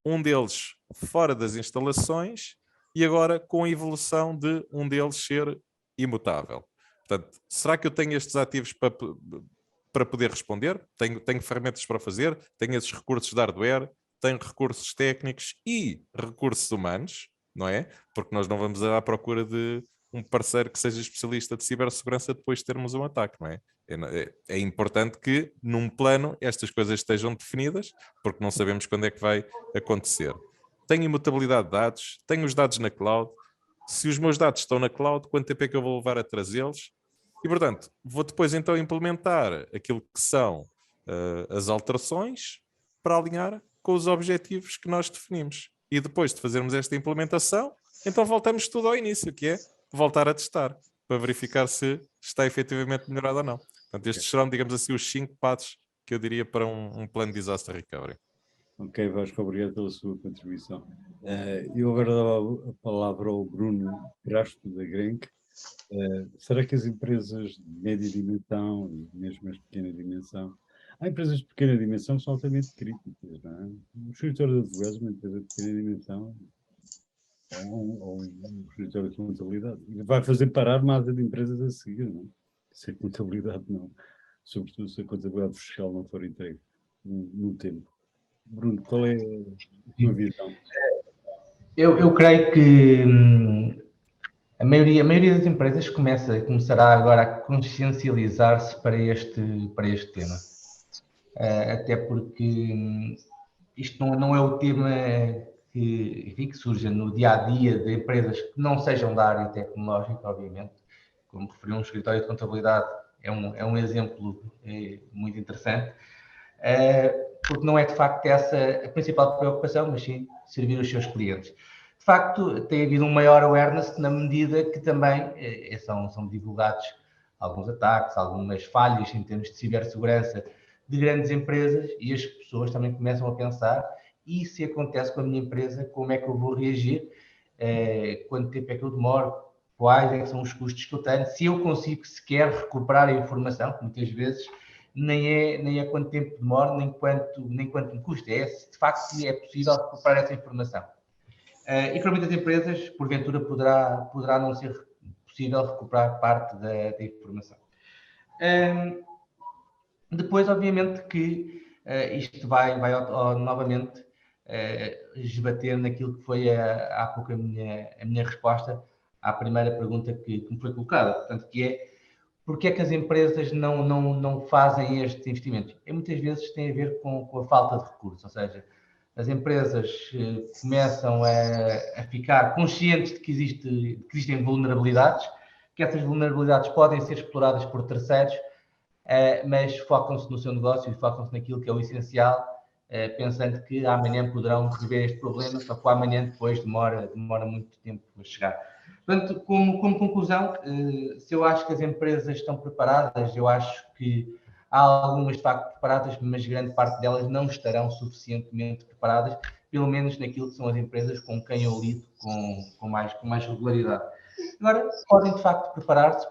um deles fora das instalações e agora com a evolução de um deles ser imutável. Portanto, será que eu tenho estes ativos para poder responder? Tenho ferramentas para fazer? Tenho esses recursos de hardware? Tenho recursos técnicos e recursos humanos, não é? Porque nós não vamos à procura de um parceiro que seja especialista de cibersegurança depois de termos um ataque, não é? É importante que num plano estas coisas estejam definidas, porque não sabemos quando é que vai acontecer. Tenho imutabilidade de dados, tenho os dados na cloud. Se os meus dados estão na cloud, quanto tempo é que eu vou levar a trazê-los? E, portanto, vou depois então implementar aquilo que são as alterações para alinhar com os objetivos que nós definimos. E depois de fazermos esta implementação, então voltamos tudo ao início, que é voltar a testar, para verificar se está efetivamente melhorado ou não. Portanto, estes serão, digamos assim, os 5 passos que eu diria para um plano de disaster recovery. Ok, Vasco, obrigado pela sua contribuição. Eu agora dava a palavra ao Bruno Crasto, da Grenk. Será que as empresas de média dimensão e mesmo as de pequena dimensão... Há empresas de pequena dimensão que são altamente críticas, não é? Um escritório de advogados, uma empresa de pequena dimensão, ou um escritório de contabilidade. Vai fazer parar uma asa de empresas a seguir, não é? Se a contabilidade não. Sobretudo se a contabilidade fiscal não for entregue no tempo. Bruno, qual é a tua visão? Eu creio que a maioria das empresas começará agora a consciencializar-se para este tema. Até porque isto não é o tema que surge no dia-a-dia de empresas que não sejam da área tecnológica, obviamente. Como referiu, um escritório de contabilidade é um exemplo muito interessante, porque não é de facto essa a principal preocupação, mas sim servir os seus clientes. De facto, tem havido um maior awareness na medida que também são divulgados alguns ataques, algumas falhas em termos de cibersegurança de grandes empresas e as pessoas também começam a pensar: e se acontece com a minha empresa, como é que eu vou reagir? Quanto tempo é que eu demoro? Quais é que são os custos que eu tenho? Se eu consigo sequer recuperar a informação, que muitas vezes nem é quanto tempo demora, nem quanto me custa, é se de facto é possível recuperar essa informação. E para muitas empresas, porventura, poderá não ser possível recuperar parte da informação. Depois, obviamente, que isto vai novamente esbater naquilo que foi há pouco a minha resposta à primeira pergunta que me foi colocada. Portanto, que é: porque é que as empresas não fazem estes investimentos? E muitas vezes tem a ver com a falta de recursos, ou seja, as empresas começam a ficar conscientes de que existem vulnerabilidades, que essas vulnerabilidades podem ser exploradas por terceiros, mas focam-se no seu negócio e focam-se naquilo que é o essencial, pensando que amanhã poderão resolver este problema, só que o amanhã depois demora muito tempo a chegar. Portanto, como conclusão, se eu acho que as empresas estão preparadas, eu acho que há algumas de facto preparadas, mas grande parte delas não estarão suficientemente preparadas, pelo menos naquilo que são as empresas com quem eu lido com mais regularidade. Agora, podem de facto preparar-se,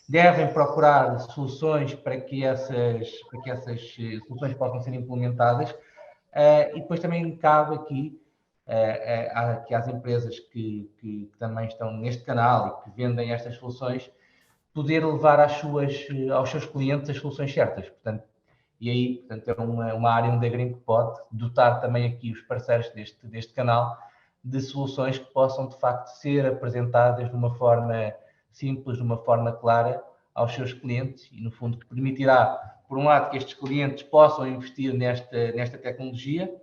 devem procurar soluções para que essas soluções possam ser implementadas, e depois também cabe aqui que às empresas que também estão neste canal e que vendem estas soluções, poder levar aos seus clientes as soluções certas. Portanto, E aí, portanto, é uma área onde a Green pode dotar também aqui os parceiros deste canal de soluções que possam, de facto, ser apresentadas de uma forma simples, de uma forma clara aos seus clientes e, no fundo, permitirá, por um lado, que estes clientes possam investir nesta tecnologia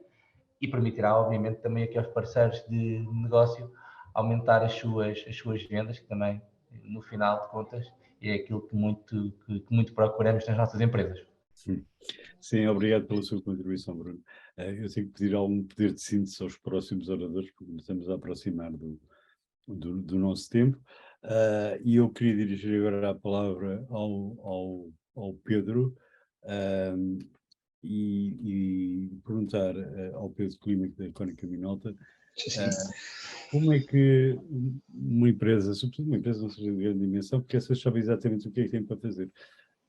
e permitirá, obviamente, também aqui aos parceiros de negócio aumentar as suas vendas, que também, no final de contas, é aquilo que muito procuramos nas nossas empresas. Sim, obrigado pela sua contribuição, Bruno. Eu tenho que pedir algum poder de síntese aos próximos oradores, porque nos estamos a aproximar do nosso tempo. E eu queria dirigir agora a palavra ao Pedro e perguntar ao Pedro Clímaco da Cónica Minolta como é que uma empresa, sobretudo uma empresa não seja de grande dimensão, porque essas sabem exatamente o que é que tem para fazer.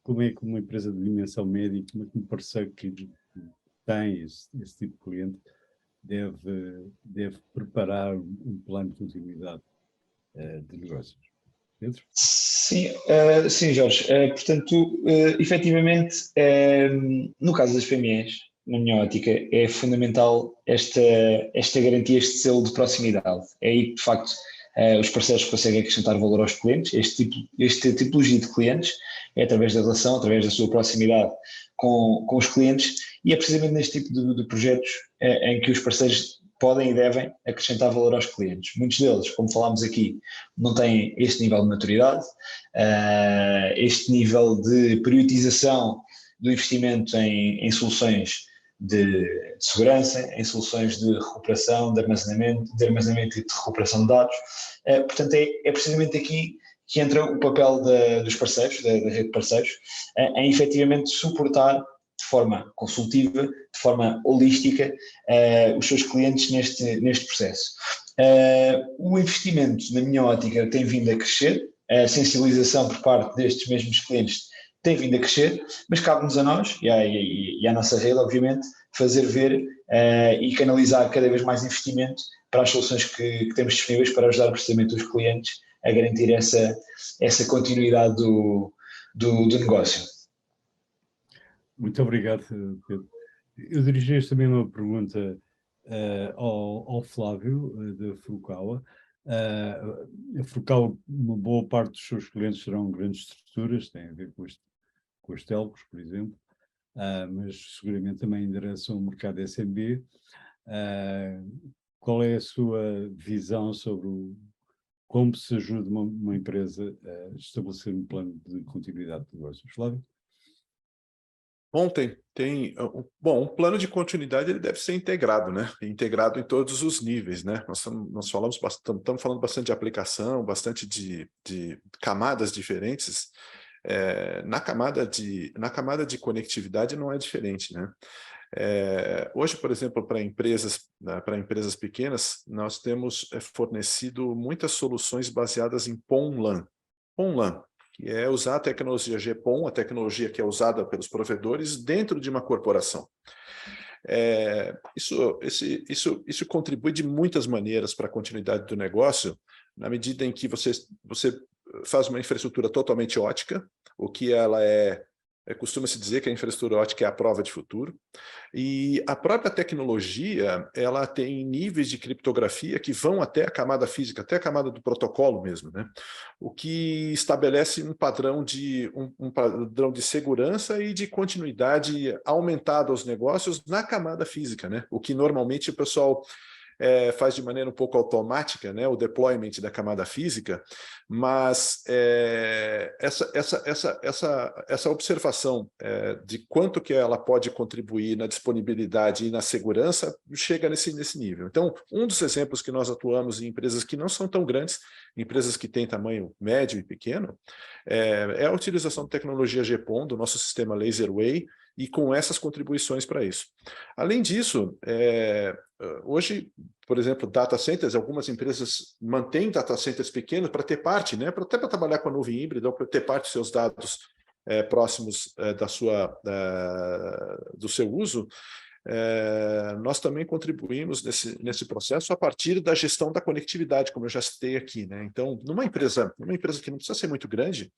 Como é que uma empresa de dimensão média, como é que um parceiro que tem esse tipo de cliente deve preparar um plano de continuidade de negócios? Pedro? Sim, sim, Jorge. Portanto, efetivamente, no caso das PMEs, na minha ótica, é fundamental esta garantia, este selo de proximidade. É aí que, de facto, os parceiros conseguem acrescentar valor aos clientes. Esta tipologia de clientes é através da relação, através da sua proximidade com os clientes, e é precisamente neste tipo de projetos em que os parceiros podem e devem acrescentar valor aos clientes. Muitos deles, como falámos aqui, não têm este nível de maturidade, este nível de priorização do investimento em soluções de segurança, em soluções de recuperação, de armazenamento e de recuperação de dados. Portanto, é precisamente aqui que entra o papel dos parceiros, da rede de parceiros, em efetivamente suportar de forma consultiva, de forma holística, os seus clientes neste processo. O investimento, na minha ótica, tem vindo a crescer, a sensibilização por parte destes mesmos clientes tem vindo a crescer, mas cabe-nos a nós e à nossa rede, obviamente, fazer ver e canalizar cada vez mais investimento para as soluções que temos disponíveis para ajudar precisamente os clientes a garantir essa continuidade do negócio. Muito obrigado, Pedro. Eu dirigi também uma pergunta ao Flávio, da Furukawa. A Furukawa, uma boa parte dos seus clientes serão grandes estruturas, têm a ver com os telcos, por exemplo, mas seguramente também endereçam o mercado SMB. Qual é a sua visão sobre como se ajuda uma empresa a estabelecer um plano de continuidade de negócios? Flávio? Bom, um plano de continuidade ele deve ser integrado, né? Integrado em todos os níveis, né? Nós falamos bastante, estamos falando bastante de aplicação, bastante de camadas diferentes. Na camada de conectividade não é diferente, né? Hoje, por exemplo, para empresas pequenas, nós temos fornecido muitas soluções baseadas em PON-LAN. PON-LAN, que é usar a tecnologia GPON, a tecnologia que é usada pelos provedores dentro de uma corporação. Isso contribui de muitas maneiras para a continuidade do negócio, na medida em que você faz uma infraestrutura totalmente ótica, o que ela costuma-se dizer que a infraestrutura ótica é a prova de futuro, e a própria tecnologia ela tem níveis de criptografia que vão até a camada física, até a camada do protocolo mesmo, né? O que estabelece um padrão de segurança e de continuidade aumentado aos negócios na camada física, né? O que normalmente o pessoal faz de maneira um pouco automática, né, o deployment da camada física, mas essa observação de quanto que ela pode contribuir na disponibilidade e na segurança chega nesse nível. Então, um dos exemplos que nós atuamos em empresas que não são tão grandes, empresas que têm tamanho médio e pequeno, é a utilização de tecnologia GPON, do nosso sistema LaserWay, e com essas contribuições para isso. Além disso, hoje, por exemplo, data centers, algumas empresas mantêm data centers pequenos para ter parte, né, até para trabalhar com a nuvem híbrida, ou para ter parte dos seus dados próximos do seu uso. Nós também contribuímos nesse processo a partir da gestão da conectividade, como eu já citei aqui, né? Então, numa empresa que não precisa ser muito grande,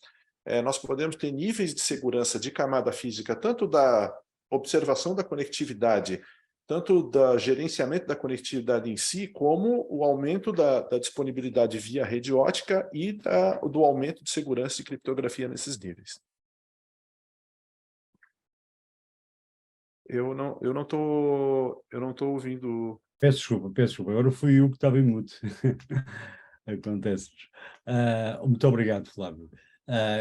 nós podemos ter níveis de segurança de camada física, tanto da observação da conectividade, tanto do gerenciamento da conectividade em si, como o aumento da disponibilidade via rede ótica e do aumento de segurança e criptografia nesses níveis. Eu não tô ouvindo. Peço desculpa. Agora fui eu que estava em mute. Acontece. Muito obrigado, Flávio.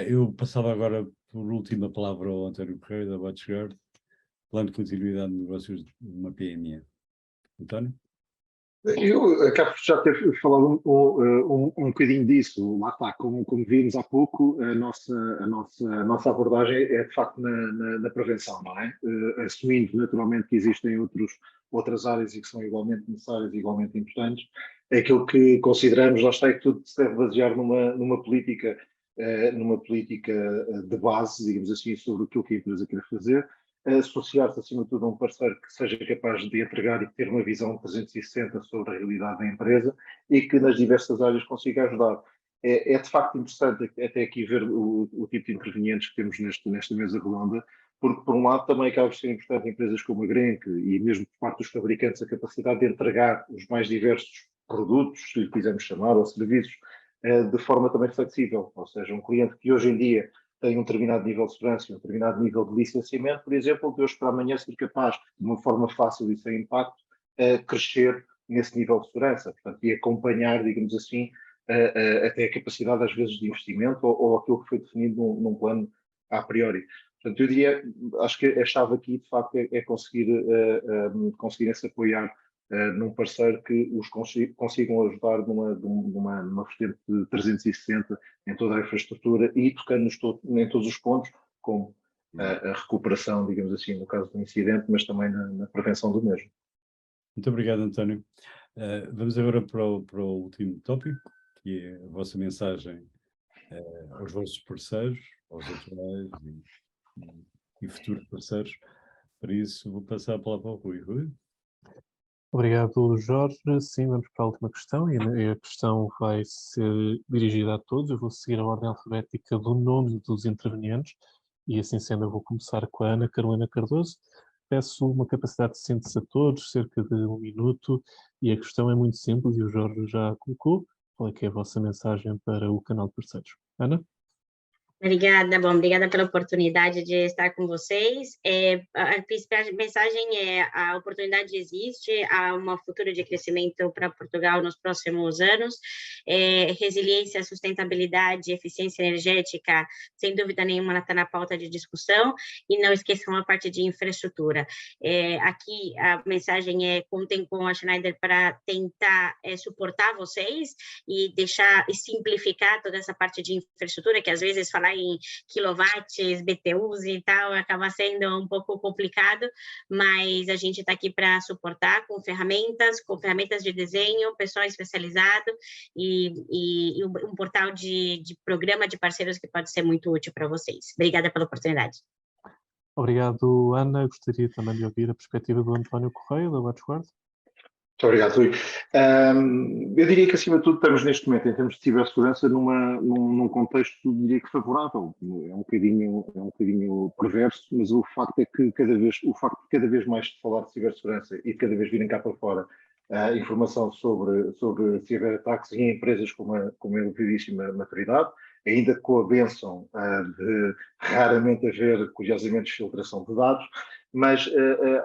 Eu passava agora por última palavra ao António Correia, da WatchGuard, plano de continuidade de negócios de uma PME. António? Eu acabo de já ter falado um bocadinho disso. Lá está, como vimos há pouco, a nossa abordagem é de facto na prevenção, não é? Assumindo naturalmente que existem outras áreas e que são igualmente necessárias e igualmente importantes. Aquilo que consideramos, lá está, é que tudo se deve basear numa política de base, digamos assim, sobre aquilo que a empresa quer fazer, associar-se acima de tudo a um parceiro que seja capaz de entregar e ter uma visão 360 sobre a realidade da empresa e que nas diversas áreas consiga ajudar. É de facto interessante até aqui ver o tipo de intervenientes que temos nesta mesa redonda, porque por um lado também acaba por ser importante empresas como a Grenke e mesmo por parte dos fabricantes a capacidade de entregar os mais diversos produtos, se lhe quisermos chamar, ou serviços, de forma também flexível, ou seja, um cliente que hoje em dia tem um determinado nível de segurança, um determinado nível de licenciamento, por exemplo, de hoje para amanhã ser capaz, de uma forma fácil e sem impacto, crescer nesse nível de segurança, portanto, e acompanhar, digamos assim, até a capacidade às vezes de investimento ou aquilo que foi definido num plano a priori. Portanto, eu diria, acho que a chave aqui, de facto, é conseguirem-se apoiar num parceiro que os consigam ajudar numa vertente de 360 em toda a infraestrutura e tocando-nos em todos os pontos, como a recuperação, digamos assim, no caso do incidente, mas também na prevenção do mesmo. Muito obrigado, António. Vamos agora para o último tópico, que é a vossa mensagem aos vossos parceiros, aos atuais e futuros parceiros. Para isso, vou passar a palavra ao Rui. Rui? Obrigado, Jorge. Sim, vamos para a última questão e a questão vai ser dirigida a todos. Eu vou seguir a ordem alfabética do nome dos intervenientes e assim sendo eu vou começar com a Ana Carolina Cardoso. Peço uma capacidade de síntese a todos, cerca de 1 minuto, e a questão é muito simples e o Jorge já a colocou. Qual é que é a vossa mensagem para o canal de parceiros? Ana? Obrigada pela oportunidade de estar com vocês. A principal mensagem é: a oportunidade existe, há uma futuro de crescimento para Portugal nos próximos anos. Resiliência, sustentabilidade, eficiência energética, sem dúvida nenhuma, está na pauta de discussão, e não esqueçam a parte de infraestrutura. Aqui a mensagem é: contem com a Schneider para tentar suportar vocês e simplificar toda essa parte de infraestrutura, que às vezes falar em quilowatts, BTUs e tal, acaba sendo um pouco complicado, mas a gente está aqui para suportar com ferramentas de desenho, pessoal especializado e um portal de programa de parceiros que pode ser muito útil para vocês. Obrigada pela oportunidade. Obrigado, Ana. Gostaria também de ouvir a perspectiva do António Correia, da WatchGuard. Muito obrigado, Rui. Eu diria que, acima de tudo, estamos neste momento, em termos de cibersegurança, num contexto, diria que favorável. É um bocadinho perverso, mas o facto é que cada vez mais se falar de cibersegurança e cada vez virem cá para fora informação sobre ciberataques em empresas com uma elevadíssima maturidade, ainda com a bênção de raramente haver, curiosamente, filtração de dados, mas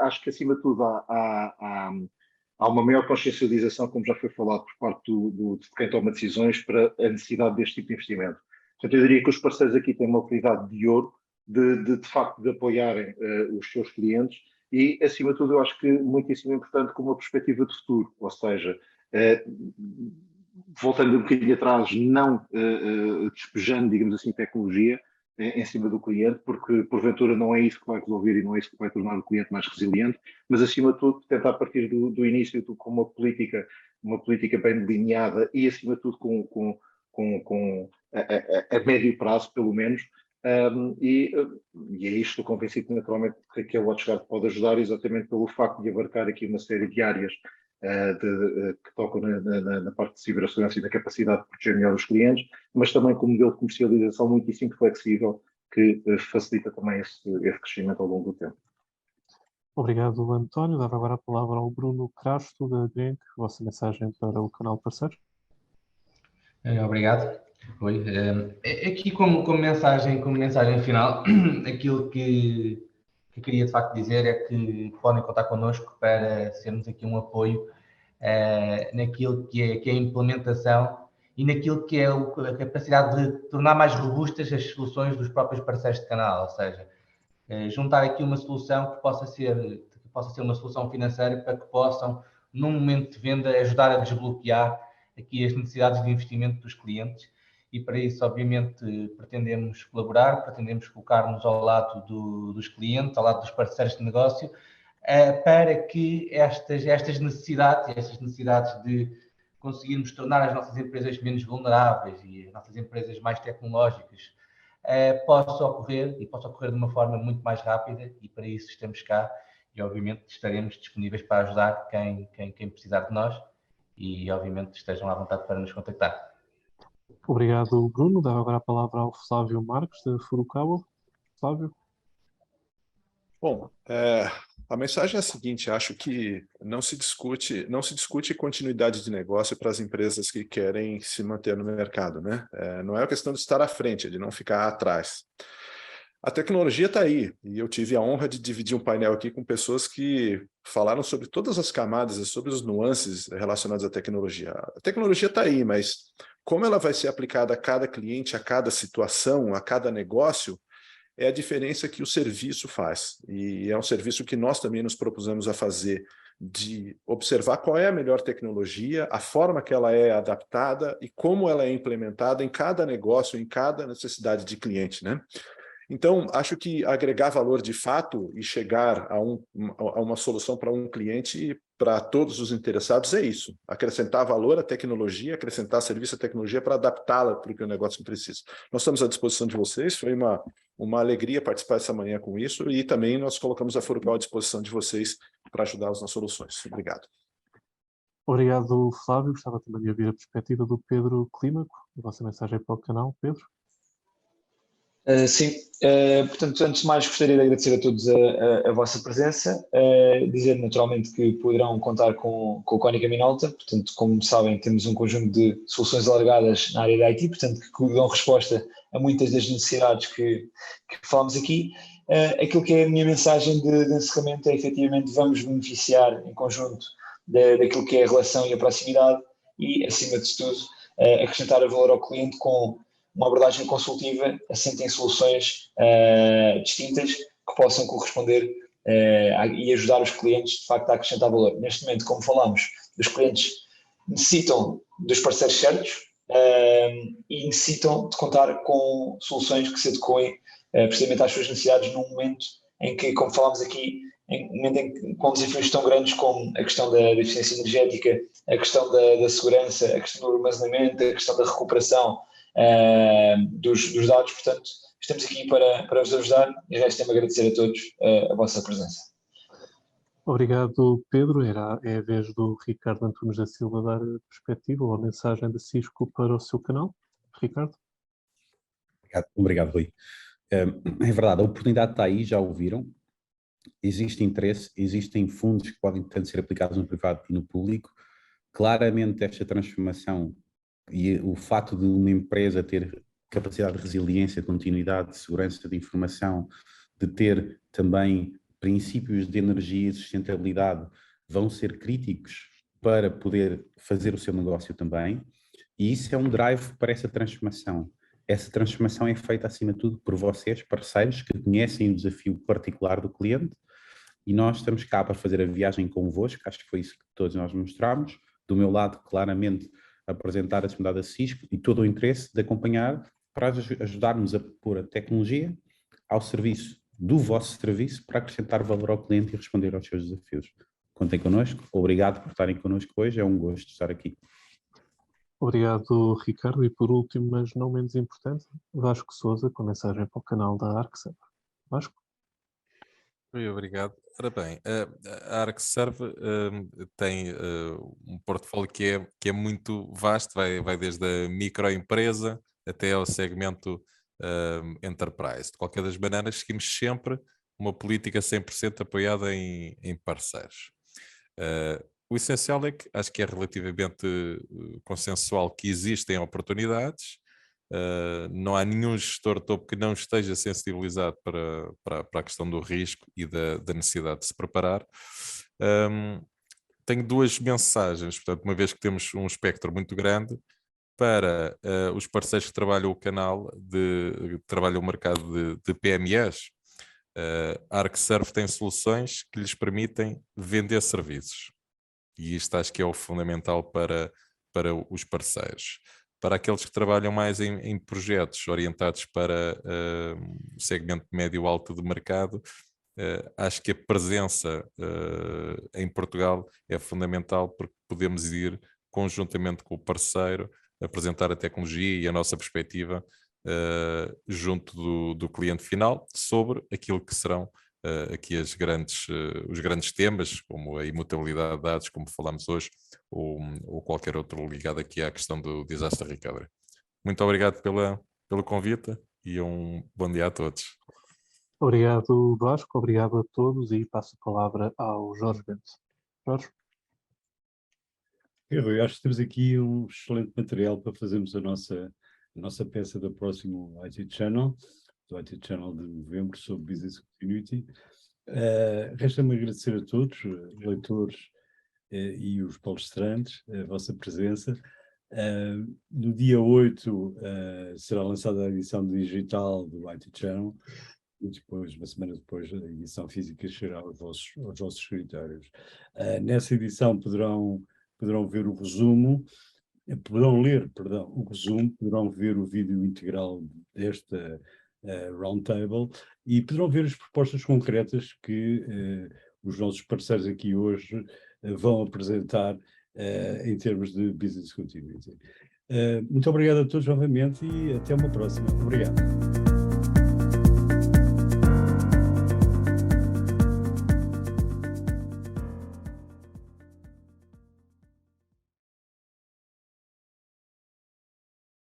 acho que, acima de tudo, há uma maior consciencialização, como já foi falado, por parte de quem toma decisões para a necessidade deste tipo de investimento. Portanto, eu diria que os parceiros aqui têm uma oportunidade de ouro de facto, de apoiarem os seus clientes e, acima de tudo, eu acho que muitíssimo importante com uma perspectiva de futuro, ou seja, voltando um bocadinho atrás, não despejando, digamos assim, tecnologia em cima do cliente, porque porventura não é isso que vai resolver e não é isso que vai tornar o cliente mais resiliente, mas acima de tudo tentar partir do início com uma política bem delineada e acima de tudo a médio prazo, pelo menos, e é isto, estou convencido que naturalmente que a WatchGuard pode ajudar exatamente pelo facto de abarcar aqui uma série de áreas que tocam na parte de cibersegurança e da capacidade de proteger melhor os clientes, mas também com um modelo de comercialização muitíssimo flexível que facilita também esse crescimento ao longo do tempo. Obrigado, António. Dava agora a palavra ao Bruno Crasto, da Grenk. Vossa mensagem para o canal de parceiros. Obrigado. Rui. Aqui como mensagem final, aquilo que queria de facto dizer é que podem contar connosco para sermos aqui um apoio naquilo que é a implementação e naquilo que é a capacidade de tornar mais robustas as soluções dos próprios parceiros de canal, ou seja, juntar aqui uma solução que possa ser uma solução financeira para que possam, num momento de venda, ajudar a desbloquear aqui as necessidades de investimento dos clientes. E para isso, obviamente, pretendemos colaborar, pretendemos colocar-nos ao lado dos clientes, ao lado dos parceiros de negócio, para que estas necessidades de conseguirmos tornar as nossas empresas menos vulneráveis e as nossas empresas mais tecnológicas possa ocorrer de uma forma muito mais rápida, e para isso estamos cá e obviamente estaremos disponíveis para ajudar quem precisar de nós, e obviamente estejam à vontade para nos contactar. Obrigado, Bruno. Dá agora a palavra ao Flávio Marques, de Furukawa. Flávio. Bom, a mensagem é a seguinte: acho que não se discute continuidade de negócio para as empresas que querem se manter no mercado, né? Não é a questão de estar à frente, é de não ficar atrás. A tecnologia está aí, e eu tive a honra de dividir um painel aqui com pessoas que falaram sobre todas as camadas e sobre os nuances relacionados à tecnologia. A tecnologia está aí, mas como ela vai ser aplicada a cada cliente, a cada situação, a cada negócio, é a diferença que o serviço faz. E é um serviço que nós também nos propusemos a fazer, de observar qual é a melhor tecnologia, a forma que ela é adaptada e como ela é implementada em cada negócio, em cada necessidade de cliente, né? Então, acho que agregar valor de fato e chegar a uma solução para um cliente, para todos os interessados, é isso. Acrescentar valor à tecnologia, acrescentar serviço à tecnologia para adaptá-la para o que o negócio precisa. Nós estamos à disposição de vocês, foi uma alegria participar essa manhã com isso, e também nós colocamos a Furukawa à disposição de vocês para ajudá-los nas soluções. Obrigado. Obrigado, Flávio. Gostava também de ouvir a perspectiva do Pedro Clímaco. A vossa mensagem para o canal, Pedro. Sim, portanto, antes de mais gostaria de agradecer a todos a vossa presença, dizer naturalmente que poderão contar com o Konica Minolta. Portanto, como sabem, temos um conjunto de soluções alargadas na área da IT, portanto, que dão resposta a muitas das necessidades que falamos aqui. Aquilo que é a minha mensagem de encerramento é, efetivamente, vamos beneficiar em conjunto daquilo que é a relação e a proximidade e, acima de tudo, acrescentar valor ao cliente com uma abordagem consultiva assente em soluções distintas que possam corresponder e ajudar os clientes, de facto, a acrescentar valor. Neste momento, como falamos, os clientes necessitam dos parceiros certos e necessitam de contar com soluções que se adequem precisamente às suas necessidades num momento em que, como falámos aqui, com desafios tão grandes como a questão da eficiência energética, a questão da segurança, a questão do armazenamento, a questão da recuperação dos dados. Portanto, estamos aqui para vos ajudar, e resta-me agradecer a todos a vossa presença. Obrigado, Pedro. É a vez do Ricardo Antunes da Silva dar a perspectiva ou a mensagem da Cisco para o seu canal. Ricardo. Obrigado, Rui. É verdade, a oportunidade está aí, já ouviram. Existe interesse, existem fundos que podem tanto ser aplicados no privado e no público. Claramente, esta transformação e o fato de uma empresa ter capacidade de resiliência, continuidade, de segurança de informação, de ter também princípios de energia e sustentabilidade, vão ser críticos para poder fazer o seu negócio também, e isso é um drive para essa transformação. Essa transformação é feita, acima de tudo, por vocês, parceiros, que conhecem o desafio particular do cliente, e nós estamos cá para fazer a viagem convosco. Acho que foi isso que todos nós mostramos. Do meu lado, claramente, apresentar a disponibilidade da Cisco e todo o interesse de acompanhar para ajudar-nos a pôr a tecnologia ao serviço do vosso serviço para acrescentar valor ao cliente e responder aos seus desafios. Contem connosco. Obrigado por estarem connosco hoje. É um gosto estar aqui. Obrigado, Ricardo. E por último, mas não menos importante, Vasco Sousa, com mensagem para o canal da ArcServe. Vasco. Obrigado. Ora bem, a ArcServe tem um portfólio que é muito vasto, vai desde a microempresa até ao segmento Enterprise. De qualquer das maneiras, seguimos sempre uma política 100% apoiada em parceiros. O essencial é que acho que é relativamente consensual que existem oportunidades. Não há nenhum gestor topo que não esteja sensibilizado para a questão do risco e da necessidade de se preparar. Tenho duas mensagens, portanto, uma vez que temos um espectro muito grande, para os parceiros que trabalham o canal, trabalham o mercado de PMEs, a ArcServe tem soluções que lhes permitem vender serviços. E isto acho que é o fundamental para os parceiros. Para aqueles que trabalham mais em projetos orientados para o segmento médio-alto de mercado, acho que a presença em Portugal é fundamental, porque podemos ir conjuntamente com o parceiro apresentar a tecnologia e a nossa perspectiva junto do cliente final sobre aquilo que serão aqui os grandes temas, como a imutabilidade de dados, como falámos hoje, ou qualquer outro ligado aqui à questão do disaster recovery. Muito obrigado pelo convite e um bom dia a todos. Obrigado, Vasco, obrigado a todos e passo a palavra ao Jorge Bento. Jorge? Eu acho que temos aqui um excelente material para fazermos a nossa peça do próximo IT Channel, do IT Channel de novembro, sobre Business Continuity. Resta-me agradecer a todos, leitores e os palestrantes, a vossa presença. No dia 8 será lançada a edição digital do IT Channel e depois, uma semana depois, a edição física chegará aos vossos escritórios. Nessa edição poderão ver o resumo, poderão ler, o resumo, poderão ver o vídeo integral desta roundtable e poderão ver as propostas concretas que os nossos parceiros aqui hoje vão apresentar em termos de business continuity. Muito obrigado a todos novamente e até uma próxima. Obrigado.